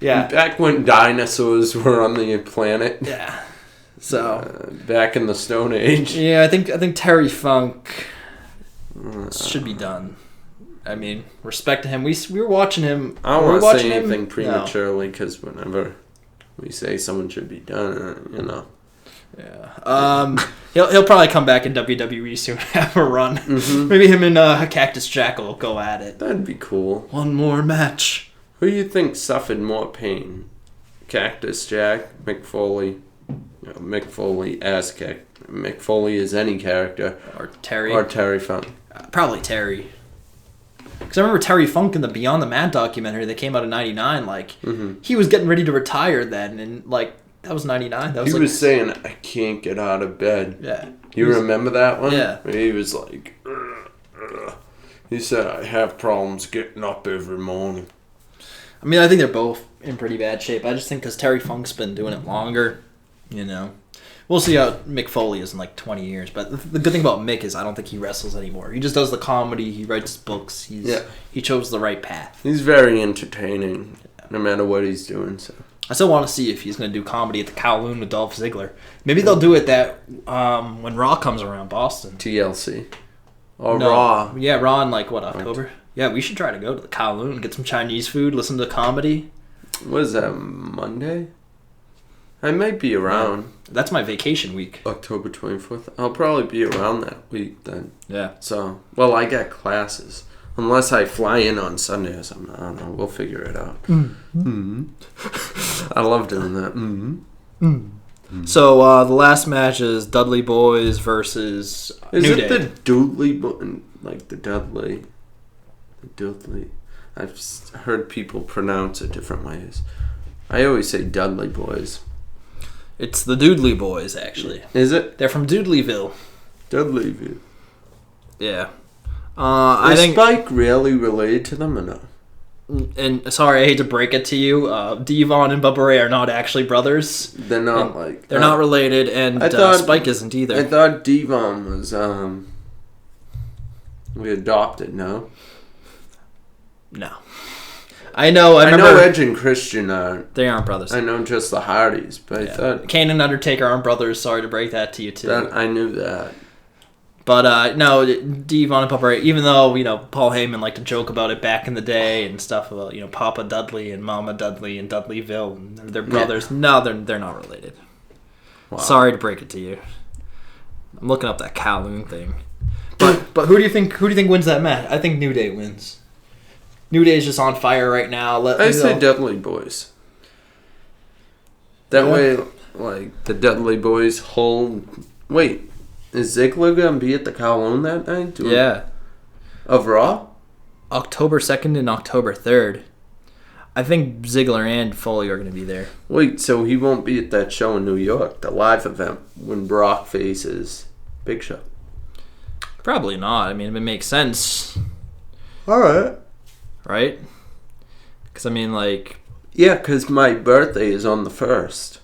Yeah. Back when dinosaurs were on the planet. Yeah. So back in the Stone Age. Yeah, I think Terry Funk should be done. I mean, respect to him. We were watching him. I don't were we want to say watching him? anything prematurely because whenever we say someone should be done, Yeah. He'll probably come back in WWE soon, have a run. Mm-hmm. Maybe him and Cactus Jack will go at it. That'd be cool. One more match. Who do you think suffered more pain? Cactus Jack, Mick Foley. Mick Foley as Mick Foley is any character. Or Terry. Or Terry Funk. Probably Terry. Because I remember Terry Funk in the Beyond the Mat documentary that came out in 99. Like, he was getting ready to retire then. And, like, that was 99. He was saying, I can't get out of bed. Yeah. You remember that one? Yeah. Where he was like, ugh. He said, I have problems getting up every morning. I mean, I think they're both in pretty bad shape. I just think because Terry Funk's been doing it longer, We'll see how Mick Foley is in like 20 years. But the good thing about Mick is I don't think he wrestles anymore. He just does the comedy. He writes books. He chose the right path. He's very entertaining no matter what he's doing. So I still want to see if he's going to do comedy at the Kowloon with Dolph Ziggler. Maybe they'll do it when Raw comes around, Boston. TLC. Or Raw. Yeah, Raw in like, October? Yeah, we should try to go to the Kowloon, get some Chinese food, listen to comedy. What is that, Monday? I might be around. That's my vacation week. October 24th. I'll probably be around that week then. Yeah. So, I got classes. Unless I fly in on Sunday or something. I don't know. We'll figure it out. Mm-hmm. I love doing that. Mm-hmm. Mm-hmm. So, the last match is Dudley Boys versus New Day. The Dudley, like the Dudley? The Dudley. I've heard people pronounce it different ways. I always say Dudley Boys. It's the Doodley Boys, actually. Is it? They're from Doodleyville. Dudleyville. Yeah. I think Spike really related to them or no? And sorry, I hate to break it to you, Devon and Bubba Ray are not actually brothers. They're not they're not related, and Spike isn't either. I thought Devon was we adopted. No. I know Edge and Christian aren't. They aren't brothers. I know just the Hardys, but I thought Kane and Undertaker aren't brothers. Sorry to break that to you too. I knew that. But no, Devon and Papa Ray, even though Paul Heyman liked to joke about it back in the day and stuff about Papa Dudley and Mama Dudley and Dudleyville, and they're brothers. Yeah. No, they're not related. Wow. Sorry to break it to you. I'm looking up that Kowloon thing. But who do you think wins that match? I think New Day wins. New Day is just on fire right now. I say Dudley Boys. That way, like, the Dudley Boys hold... Wait, is Ziggler going to be at the Kowloon that night? Of Raw? October 2nd and October 3rd. I think Ziggler and Foley are going to be there. Wait, so he won't be at that show in New York, the live event, when Brock faces Big Show? Probably not. I mean, it makes sense. All right. Right? Because, I mean, like... Yeah, because my birthday is on the 1st.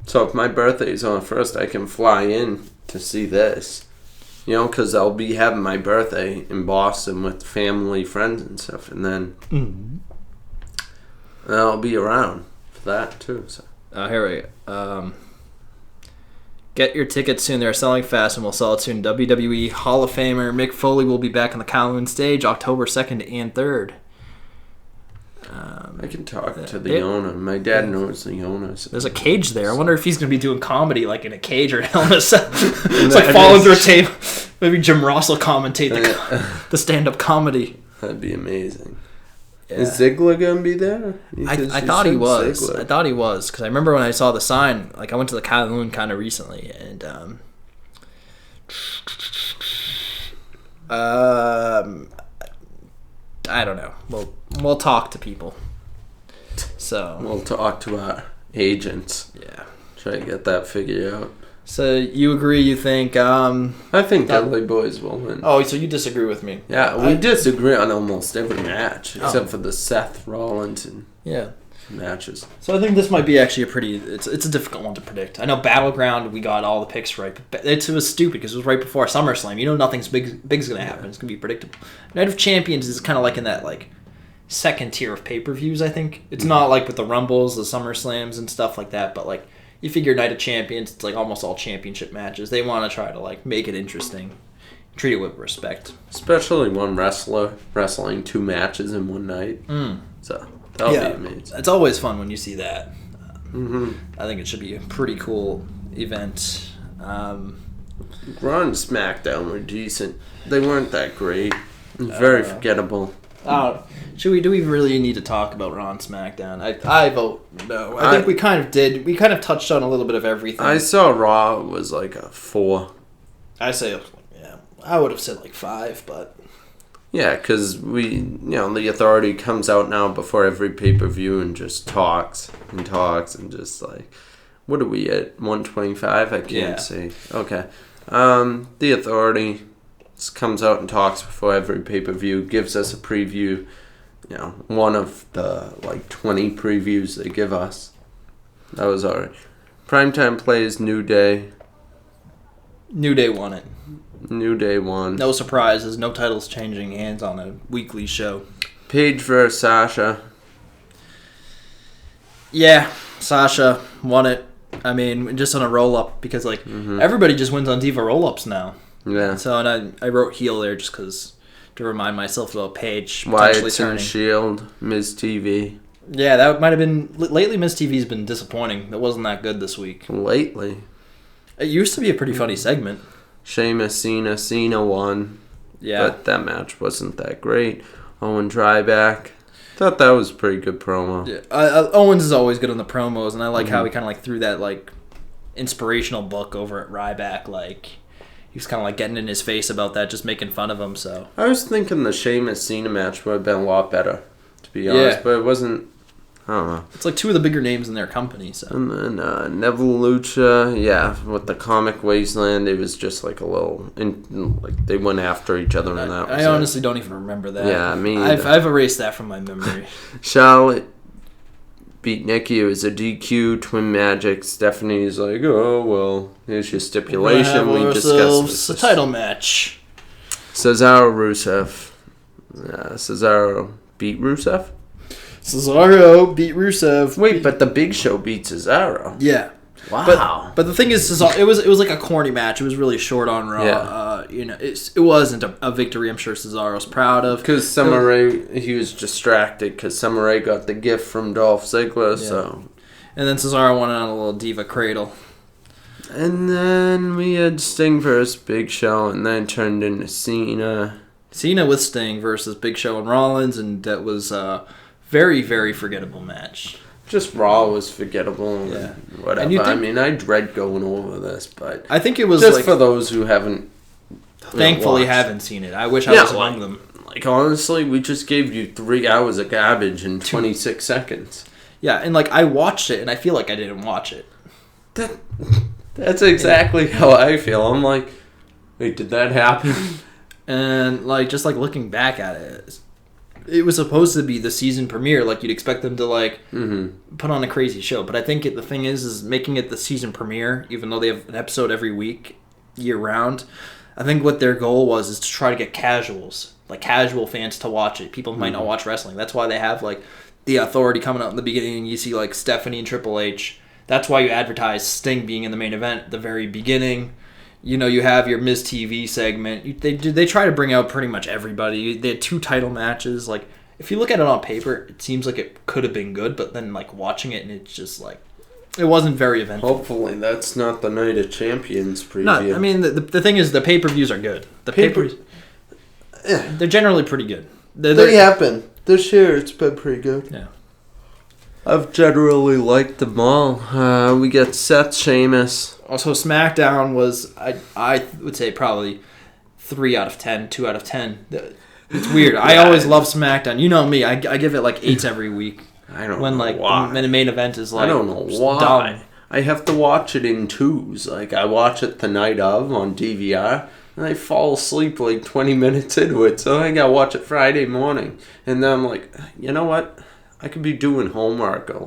So if my birthday is on the 1st, I can fly in to see this. Because I'll be having my birthday in Boston with family, friends, and stuff. And then I'll be around for that, too. So. Here we go. Get your tickets soon. They're selling fast and will sell it soon. WWE Hall of Famer Mick Foley will be back on the Kowloon stage October 2nd and 3rd. I can talk to the owner. My dad knows the owner. So. There's a cage there. I wonder if he's going to be doing comedy like in a cage or hell in a cell. It's like falling through a table. Maybe Jim Ross will commentate the stand-up comedy. That'd be amazing. Yeah. Is Ziggler going to be there? I thought he was. Ziggler. I thought he was because I remember when I saw the sign. Like I went to the Kowloon kind of recently, and I don't know. We'll talk to people. So we'll talk to our agents. Yeah. Try to get that figured out. So you agree? You think? I think Dudley Boys will win. Oh, so you disagree with me? Yeah, we disagree on almost every match except for the Seth Rollins and matches. So I think this might be actually it's a difficult one to predict. I know Battleground we got all the picks right, but it was stupid because it was right before SummerSlam. Nothing's big's gonna happen. It's gonna be predictable. Night of Champions is kind of like in that like second tier of pay-per-views. I think it's not like with the Rumbles, the SummerSlams, and stuff like that. But like you figure Night of Champions, it's like almost all championship matches. They want to try to like make it interesting. treat it with respect. Especially one wrestler wrestling 2 matches in one night. So that'll be amazing. It's always fun when you see that. Mm-hmm. I think it should be a pretty cool event. Raw and SmackDown were decent. They weren't that great. Very forgettable. Do we really need to talk about Raw and SmackDown? I vote no. I think we kind of did. We kind of touched on a little bit of everything. I saw Raw was like a 4. I say, I would have said like 5, but... Yeah, because the Authority comes out now before every pay-per-view and just talks and just like, what are we at, 125? I can't see. Okay. The Authority comes out and talks before every pay-per-view, gives us a preview, one of the like 20 previews they give us. That was alright. Primetime plays New Day. New Day won it. New Day won. No surprises. No titles changing hands on a weekly show. Paige versus Sasha. Yeah, Sasha won it. I mean, just on a roll-up because everybody just wins on Diva roll-ups now. Yeah. So and I wrote heel there just because to remind myself about Paige Wyatt's turning. and Shield, Miz TV. Yeah, that might have been lately. Miz TV's been disappointing. That wasn't that good this week. Lately, it used to be a pretty funny segment. Sheamus, Cena won. Yeah, but that match wasn't that great. Owen Dryback. Thought that was a pretty good promo. Yeah, Owens is always good on the promos, and I like how he kind of like threw that like inspirational book over at Ryback. Like he was kind of like getting in his face about that, just making fun of him. So I was thinking the Sheamus Cena match would have been a lot better, to be honest. But it wasn't. I don't know. It's like 2 of the bigger names in their company. So and then Neville Lucha, with the Comic Wasteland, it was just like a little, like they went after each other, and that. I honestly don't even remember that. Yeah, me either. I've erased that from my memory. Charlotte beat Nikki. It was a DQ. Twin Magic. Stephanie's like, oh well, here's your stipulation. We discussed a title match. Cesaro Rusev. Cesaro beat Rusev. Cesaro beat Rusev. Wait, but the Big Show beat Cesaro. Yeah. Wow. But the thing is, Cesaro, it was like a corny match. It was really short on Raw. Yeah. It wasn't a victory I'm sure Cesaro's proud of. Because Summer Rae, he was distracted because Summer Rae got the gift from Dolph Ziggler. Yeah. So. And then Cesaro won on a little Diva Cradle. And then we had Sting versus Big Show, and then turned into Cena. Cena with Sting versus Big Show and Rollins, and that was very, very forgettable match. Just Raw was forgettable. Yeah. Whatever. I mean, I dread going over this, but I think it was just for those who haven't. Thankfully, haven't seen it. I wish I was among them. Like honestly, we just gave you 3 hours of garbage in 26 seconds. Yeah, and like I watched it, and I feel like I didn't watch it. That's exactly how I feel. I'm like, wait, did that happen? And like just like looking back at it. It was supposed to be the season premiere, like you'd expect them to like put on a crazy show. But I think the thing is making it the season premiere, even though they have an episode every week, year round. I think what their goal was is to try to get casuals, like casual fans to watch it. People might not watch wrestling. That's why they have like the Authority coming out in the beginning. You see like Stephanie and Triple H. That's why you advertise Sting being in the main event at the very beginning. You have your Miz TV segment. They try to bring out pretty much everybody. They had 2 title matches. Like, if you look at it on paper, it seems like it could have been good, but then, like, watching it, and it's just, like, it wasn't very eventful. Hopefully that's not the Night of Champions preview. No, I mean, the thing is, the pay-per-views are good. The pay-per-views, they're generally pretty good. They have been. This year, it's been pretty good. Yeah. I've generally liked them all. We got Seth Sheamus. Also, SmackDown was, I would say, probably 3 out of 10, 2 out of 10. It's weird. I always love SmackDown. You know me. I give it, like, 8s every week. I don't know why. When the main event is, like, I don't know why. Dumb. I have to watch it in 2s. Like, I watch it the night of on DVR, and I fall asleep, like, 20 minutes into it. So I gotta watch it Friday morning. And then I'm like, you know what? I could be doing homework or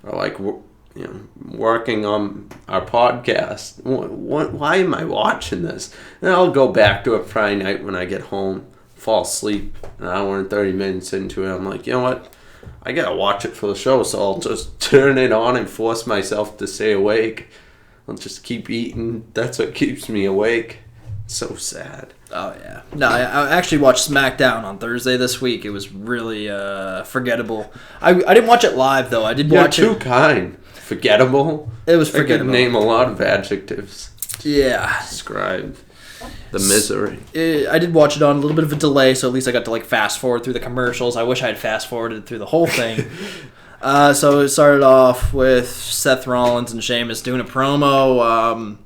working on our podcast. Why am I watching this? And I'll go back to it Friday night when I get home, fall asleep an hour and 30 minutes into it. I'm like, you know what? I gotta watch it for the show, so I'll just turn it on and force myself to stay awake. I'll just keep eating. That's what keeps me awake. So sad. Oh, yeah. No, I actually watched SmackDown on Thursday this week. It was really forgettable. I didn't watch it live, though. I did watch You're it. too kind. Forgettable? It was I could forgettable. name a lot of adjectives. Yeah. Describe the misery. I did watch it on a little bit of a delay, so at least I got to like fast forward through the commercials. I wish I had fast forwarded through the whole thing. So it started off with Seth Rollins and Sheamus doing a promo.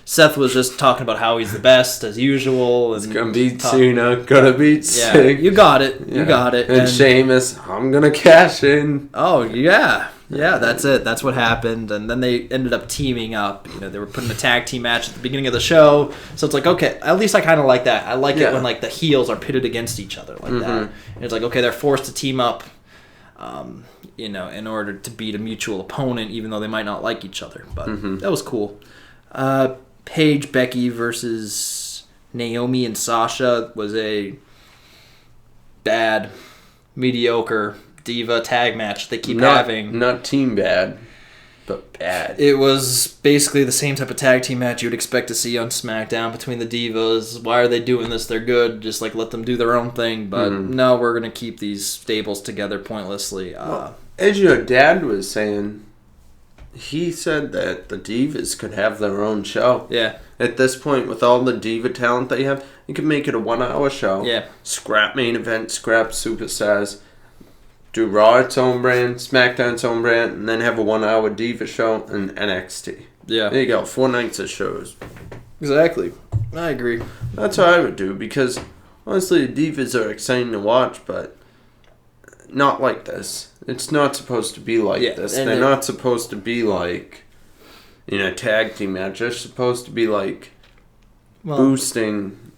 Seth was just talking about how he's the best as usual. And It's gonna beat Cena, gonna beat yeah, Sting. you got it. You got it. And Sheamus, I'm gonna cash in. Oh yeah, that's it. That's what happened. And then they ended up teaming up. You know, they were putting a tag team match at the beginning of the show. So it's like, okay, at least I kind of like that. I like it when like the heels are pitted against each other like that. And it's like, okay, they're forced to team up. You know, in order to beat a mutual opponent, even though they might not like each other. But that was cool. Paige, Becky versus Naomi and Sasha was a bad, mediocre diva tag match they keep having. Not team bad, but bad. It was basically the same type of tag team match you would expect to see on SmackDown between the divas. Why are they doing this? They're good. Just like let them do their own thing. But no, we're going to keep these stables together pointlessly. As your dad was saying, he said that the divas could have their own show. Yeah. At this point, with all the diva talent they have, you can make it a 1 hour show. Yeah. Scrap main event, scrap superstars. Do Raw its own brand, SmackDown its own brand, and then have a 1 hour diva show and NXT. Yeah. There you go, 4 nights of shows. Exactly. I agree. That's what I would do, because honestly, the divas are exciting to watch, but not like this. It's not supposed to be like this. They're not supposed to be like in a tag team match. They're supposed to be like boosting,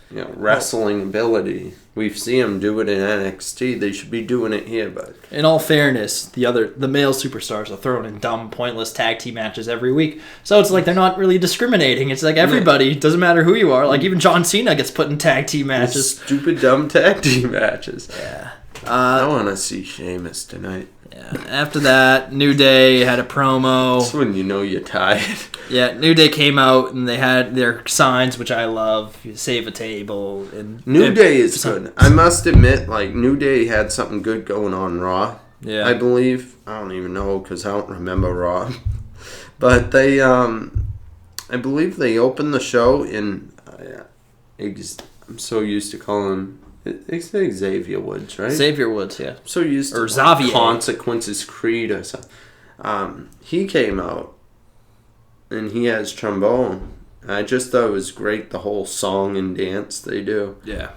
wrestling ability. We've seen them do it in NXT. They should be doing it here, but in all fairness, the male superstars are thrown in dumb, pointless tag team matches every week. So it's like they're not really discriminating. It's like everybody, doesn't matter who you are. Like even John Cena gets put in tag team matches. Stupid, dumb tag team matches. Yeah. I want to see Sheamus tonight. Yeah. After that, New Day had a promo. That's when you know you're tired. Yeah, New Day came out and they had their signs, which I love. You save a table. And New Day is good. I must admit, like, New Day had something good going on Raw. Yeah. I believe. I don't even know because I don't remember Raw. But they, I believe they opened the show in, I'm so used to calling him, it's Xavier Woods, right? Xavier Woods, yeah. So used to Xavier. Consequences Creed or something. He came out and he has trombone. I just thought it was great, the whole song and dance they do. Yeah.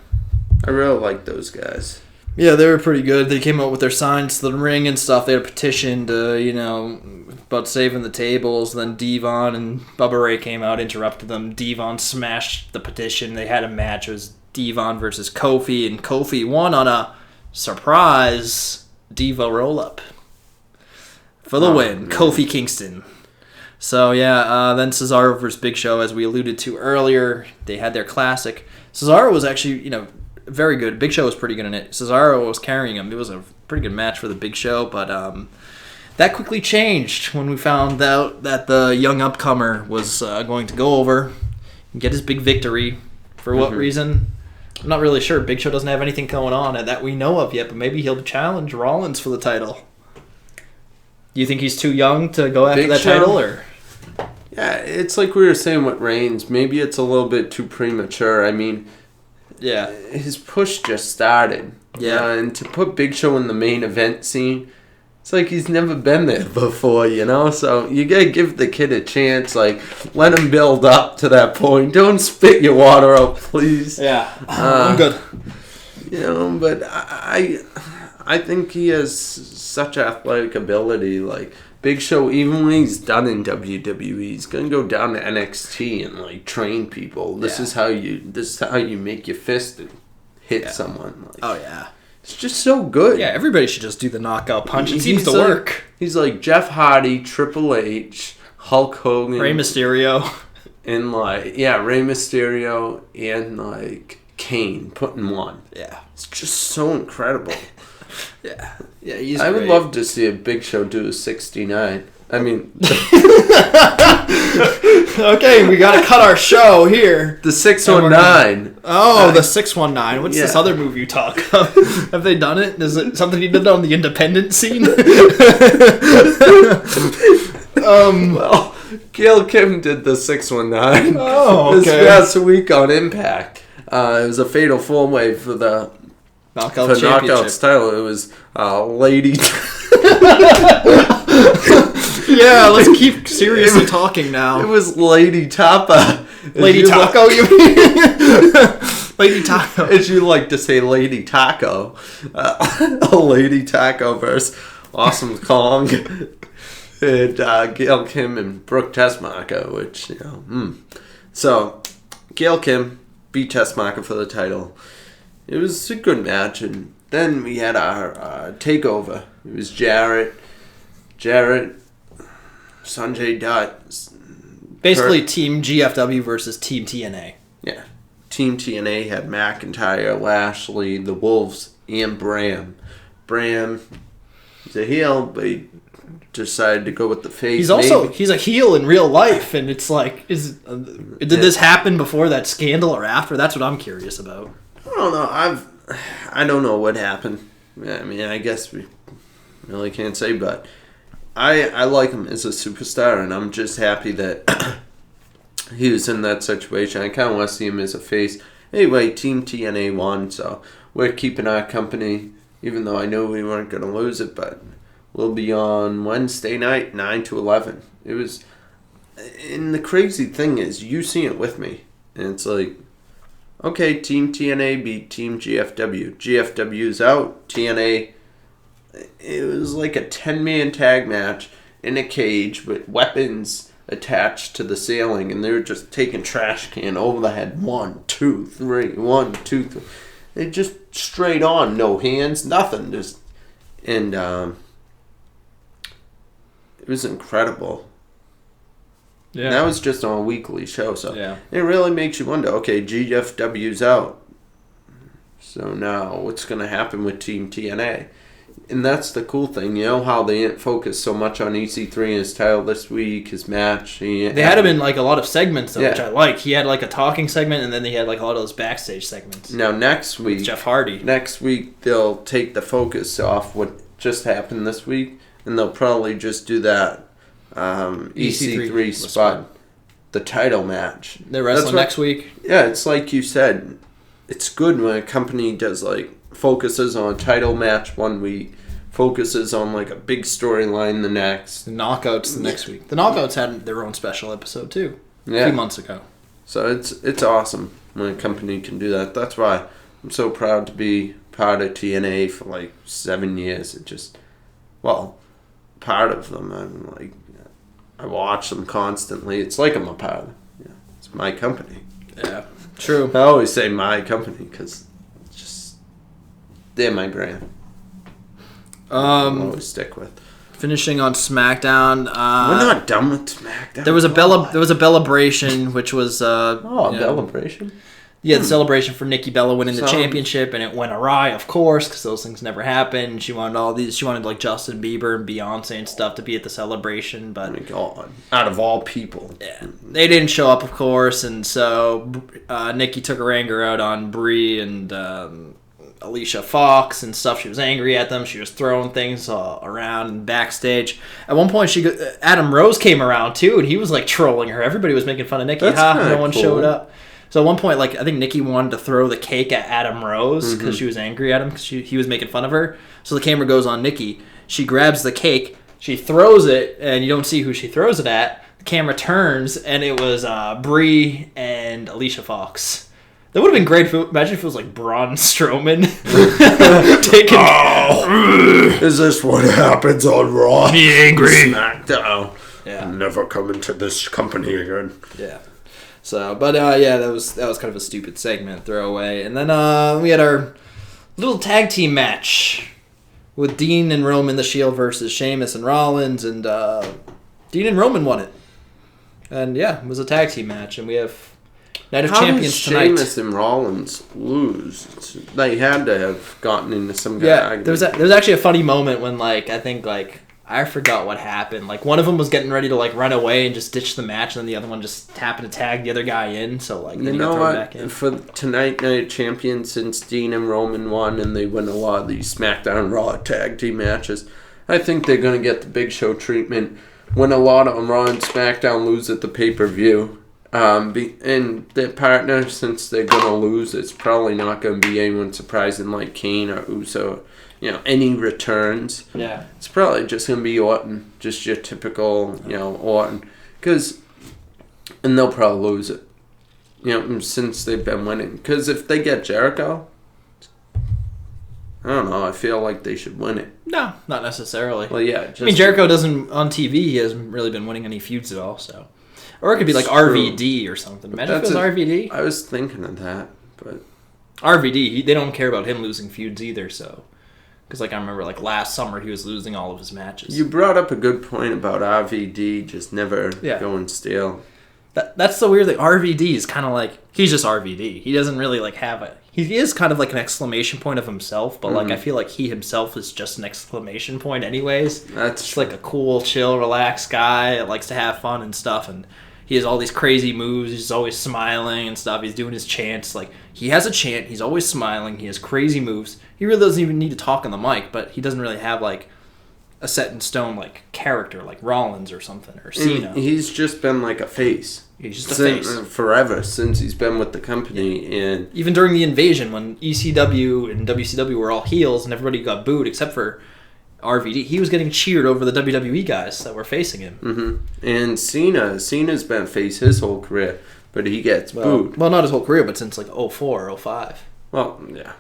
I really like those guys. Yeah, they were pretty good. They came out with their signs to the ring and stuff. They had a petition to, about saving the tables. Then Devon and Bubba Ray came out, interrupted them. Devon smashed the petition. They had a match. It was Devon versus Kofi, and Kofi won on a surprise Diva roll-up for the win. Man. Kofi Kingston. So, yeah, then Cesaro versus Big Show, as we alluded to earlier. They had their classic. Cesaro was actually, very good. Big Show was pretty good in it. Cesaro was carrying him. It was a pretty good match for the Big Show, but that quickly changed when we found out that the young upcomer was going to go over and get his big victory. For what reason? I'm not really sure. Big Show doesn't have anything going on that we know of yet, but maybe he'll challenge Rollins for the title. Do you think he's too young to go after that title? Or? Yeah, it's like we were saying with Reigns. Maybe it's a little bit too premature. I mean, yeah, his push just started. Yeah. And to put Big Show in the main event scene, it's like he's never been there before, So you gotta give the kid a chance. Like, let him build up to that point. Don't spit your water out, please. Yeah, I'm good. But I think he has such athletic ability. Like, Big Show, even when he's done in WWE, he's gonna go down to NXT and like train people. This is how you make your fist and hit someone. Like, oh yeah. It's just so good. Yeah, everybody should just do the knockout punch. It seems to work. He's like Jeff Hardy, Triple H, Hulk Hogan, Rey Mysterio, and Rey Mysterio and like Kane put in one. Yeah, it's just so incredible. Yeah, he's. I would love to see a Big Show do a 69. I mean, Okay, we gotta cut our show here. The 619. Oh, the 619. What's this yeah. other move you talk of? Have they done it? Is it something you did on the independent scene? Well, Gail Kim did the 619 Oh, okay. this past week on Impact. It was a fatal 4-way for the Knockout championship. Knockouts title. It was Lady. Yeah, let's keep seriously talking now. It was Lady Tapa. Lady Taco, you mean? Lady Taco. As you like to say, Lady Taco. A Lady Taco versus Awesome Kong. And Gail Kim and Brooke Tessmacher, which, So, Gail Kim beat Tessmacher for the title. It was a good match, and then we had our takeover. It was Jarrett, Sanjay Dutt. Basically, Team GFW versus Team TNA. Yeah. Team TNA had McIntyre, Lashley, the Wolves, and Bram. Bram is a heel, but he decided to go with the face. He's a heel in real life, and it's like, did this happen before that scandal or after? That's what I'm curious about. I don't know. I don't know what happened. I mean, I guess we really can't say, but I like him as a superstar, and I'm just happy that he was in that situation. I kind of want to see him as a face. Anyway, Team TNA won, so we're keeping our company, even though I knew we weren't going to lose it, but we'll be on Wednesday night, 9 to 11. It was, and the crazy thing is, you see it with me, and it's like, okay, Team TNA beat Team GFW. GFW's out. TNA, it was like a 10-man tag match in a cage with weapons attached to the ceiling, and they were just taking trash can over the head. 1, 2, 3. 1, 2, 3. It just straight on. No hands, nothing. Just, and it was incredible. Yeah. And that was just on a weekly show, so it really makes you wonder, okay, GFW's out. So now what's going to happen with Team TNA? And that's the cool thing. You know how they didn't focus so much on EC3 and his title this week, his match? They had him in like a lot of segments, though, which I like. He had like a talking segment, and then they had like a lot of those backstage segments. Now next week, with Jeff Hardy. Next week, they'll take the focus off what just happened this week, and they'll probably just do that EC3 spot, the title match. They're wrestling next week. Yeah, it's like you said. It's good when a company does like focuses on a title match one week, focuses on like a big storyline the next. The Knockouts the next week. The Knockouts had their own special episode too. A few months ago. So it's awesome when a company can do that. That's why I'm so proud to be part of TNA for like 7 years. It just, part of them. I'm like, I watch them constantly. It's like I'm a part of it. Yeah, it's my company. Yeah, true. I always say my company because they're my brand. I'll always stick with. Finishing on SmackDown. We're not done with SmackDown. There was a Bellabration, which was Bellabration. Yeah, the celebration for Nikki Bella winning the championship, and it went awry, of course, because those things never happen. She wanted She wanted like Justin Bieber and Beyonce and stuff to be at the celebration, but oh my God, out of all people, they didn't show up, of course, and so Nikki took her anger out on Brie and Alicia Fox and stuff. She was angry at them. She was throwing things around and backstage. At one point, Adam Rose came around too, and he was like trolling her. Everybody was making fun of Nikki. No one showed up. So at one point, like I think Nikki wanted to throw the cake at Adam Rose because she was angry at him because he was making fun of her. So the camera goes on Nikki. She grabs the cake. She throws it, and you don't see who she throws it at. The camera turns, and it was Brie and Alicia Fox. That would have been great. Imagine if it was like Braun Strowman taking. Oh, is this what happens on Raw? Be angry. SmackDown. Yeah. I'm never coming to this company again. Yeah. So, but that was kind of a stupid segment, throwaway. And then we had our little tag team match with Dean and Roman the Shield versus Sheamus and Rollins, and Dean and Roman won it. And yeah, it was a tag team match, and we have Night of Champions tonight. How did Sheamus and Rollins lose? They had to have gotten into some guy. Yeah, there was actually a funny moment when I I forgot what happened. Like, one of them was getting ready to, like, run away and just ditch the match, and then the other one just happened to tag the other guy in, so, like, then he got thrown back in. For tonight Night Champions, since Dean and Roman won, and they win a lot of these SmackDown Raw tag team matches, I think they're going to get the Big Show treatment when a lot of them Raw and SmackDown lose at the pay-per-view. And their partner, since they're going to lose, it's probably not going to be anyone surprising like Kane or Uso. Any returns. Yeah. It's probably just going to be Orton. Just your typical, Orton. And they'll probably lose it. Since they've been winning. Because if they get Jericho, I don't know. I feel like they should win it. No, not necessarily. Well, yeah. Jericho doesn't, on TV, he hasn't really been winning any feuds at all, so. Or it could be like RVD or something. Imagine if it was RVD. I was thinking of that, but. RVD, they don't care about him losing feuds either, so. Because, I remember, last summer, he was losing all of his matches. You brought up a good point about RVD just never going stale. That's the weird thing. RVD is kind of he's just RVD. He doesn't really, have a... He is kind of an exclamation point of himself, but, I feel like he himself is just an exclamation point anyways. That's just, a cool, chill, relaxed guy that likes to have fun and stuff, and he has all these crazy moves. He's always smiling and stuff. He's doing his chants. He has a chant. He's always smiling. He has crazy moves. He really doesn't even need to talk on the mic, but he doesn't really have, a set-in-stone, character, like Rollins or something, or Cena. He's just been, a face. He's just a face. Forever, since he's been with the company. Yeah. And even during the invasion, when ECW and WCW were all heels and everybody got booed except for RVD, he was getting cheered over the WWE guys that were facing him. Mm-hmm. And Cena's been a face his whole career, but he gets booed. Well, not his whole career, but since 04, 05. Well, yeah,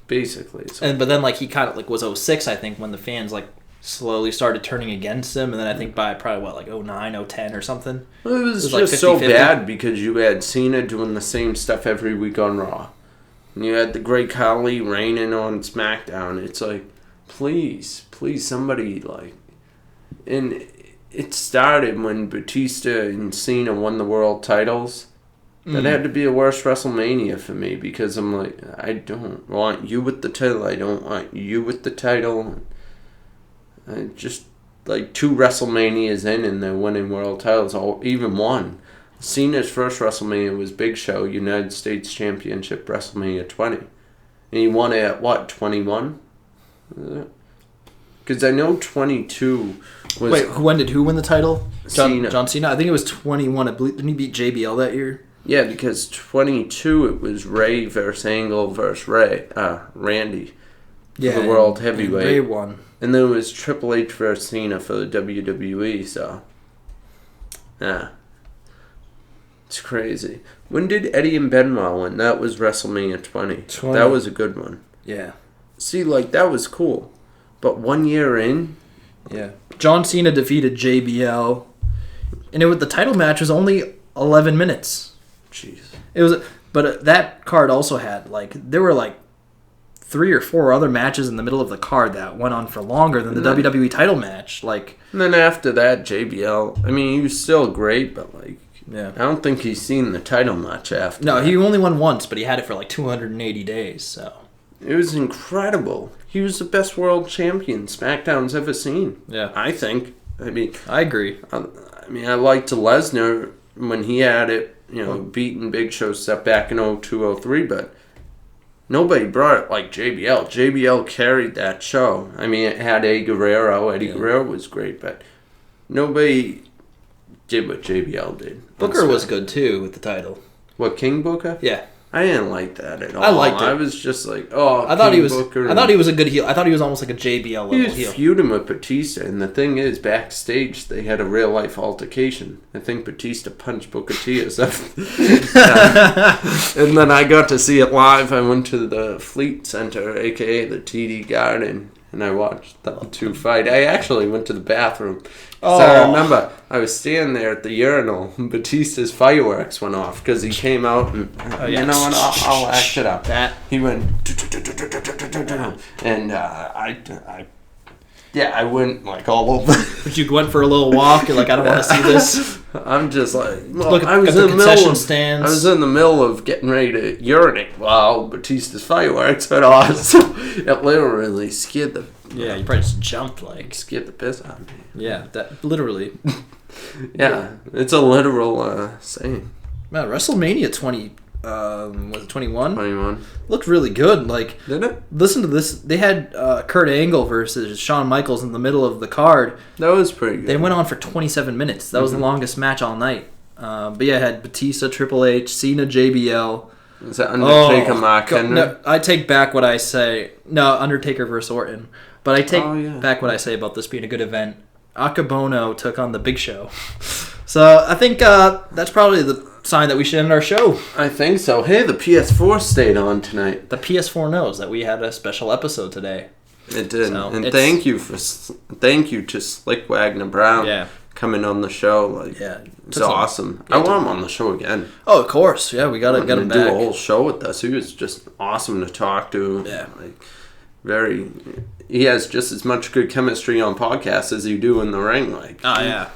basically. So. But then he kind of was 06, I think, when the fans slowly started turning against him, and then I think by probably 09, 010 or something. Well, it was just 50-50. So bad because you had Cena doing the same stuff every week on Raw, and you had the Great Khali reigning on SmackDown. It's please, somebody and it started when Batista and Cena won the world titles. That had to be a worse WrestleMania for me because I'm I don't want you with the title. I don't want you with the title. Just 2 WrestleManias in and they're winning world titles, or even one. Cena's first WrestleMania was Big Show, United States Championship, WrestleMania 20. And he won it at 21? Because I know 22 was... Wait, when did who win the title? Cena. John Cena? I think it was 21. I believe, didn't he beat JBL that year? Yeah, because 22 it was Ray versus Angle versus Randy. Yeah, the world heavyweight. Ray won. And then it was Triple H versus Cena for the WWE, so... Yeah. It's crazy. When did Eddie and Benoit win? That was WrestleMania 20. That was a good one. Yeah. See, that was cool. But 1 year in... Yeah. John Cena defeated JBL. And the title match was only 11 minutes. Jeez. It was... But that card also had, there were, 3 or 4 other matches in the middle of the card that went on for longer than the WWE title match. And then after that, JBL, he was still great, but yeah, I don't think he's seen the title much after. No, that. he only won once, but he had it for 280 days. So it was incredible. He was the best world champion SmackDown's ever seen. Yeah, I think. I agree. I liked Lesnar when he had it. Beating Big Show step back in 02, 03, but. Nobody brought it like JBL. JBL carried that show. It had Eddie Guerrero. Eddie Guerrero was great, but nobody did what JBL did. Booker was good, too, with the title. What, King Booker? Yeah. I didn't like that at all. I liked it. I was just I thought he was a good heel. I thought he was almost like a JBL level heel. He was feuding with Batista, and the thing is, backstage, they had a real-life altercation. I think Batista punched Booker T or something. And then I got to see it live. I went to the Fleet Center, a.k.a. the TD Garden, and I watched the two fight. I actually went to the bathroom. So I remember I was standing there at the urinal and Batista's fireworks went off because he came out and, you know what, I'll act it up. He went, and I went all over. But you went for a little walk, you're I don't want to see this. I'm just look I was in the concession stands. I was in the middle of getting ready to urinate while Batista's fireworks went off. So it literally scared the Yeah, you probably just jumped like. Scared the piss out of me. Yeah, that literally. Yeah, it's a literal saying. Man, WrestleMania 20, was it 21? 21. Looked really good. Like, Did it? listen to this. They had Kurt Angle versus Shawn Michaels in the middle of the card. That was pretty good. They went on for 27 minutes. That was the longest match all night. But yeah, it had Batista, Triple H, Cena, JBL. Is that Undertaker, Mark Henry? No, I take back what I say. No, Undertaker versus Orton. But I take back what I say about this being a good event. Akabono took on the Big Show. So I think that's probably the sign that we should end our show. I think so. Hey, the PS4 stayed on tonight. The PS4 knows that we had a special episode today. It did. So and thank you to Slyck Wagner Brown coming on the show. Like, it's awesome. I want him on the show again. Oh, of course. Yeah, we got him back. Do a whole show with us. He was just awesome to talk to. Yeah. Like, he has just as much good chemistry on podcasts as you do in the ring. Like, yeah,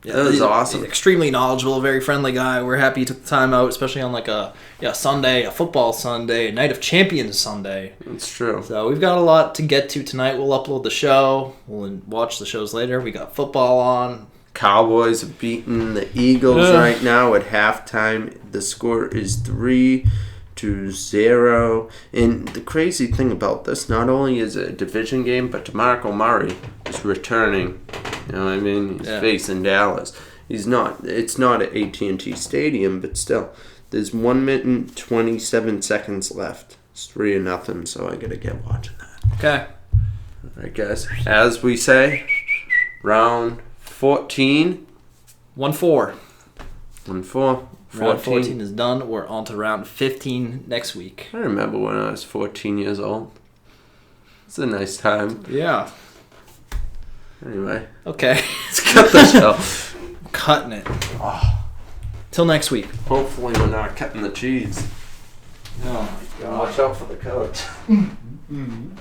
that was awesome. He's extremely knowledgeable, very friendly guy. We're happy he took the time out, especially on like a Sunday, a football Sunday, a Night of Champions Sunday. That's true. So we've got a lot to get to tonight. We'll upload the show. We'll watch the shows later. We got football on. Cowboys have beaten the Eagles right now at halftime. The score is 3-0. And the crazy thing about this, not only is it a division game, but DeMarco Murray is returning. You know what I mean? He's facing Dallas. It's not at AT&T Stadium, but still. There's 1 minute and 27 seconds left. It's 3-0, so I gotta get watching that. Okay. Alright, guys. As we say, round 14. 1-4. 1-4. Round 14 is done. We're on to round 15 next week. I remember when I was 14 years old. It's a nice time. Yeah. Anyway. Okay. Let's cut the show. Cutting it. Till next week. Hopefully we're not cutting the cheese. Oh my God. Watch out for the coach. Mm-hmm.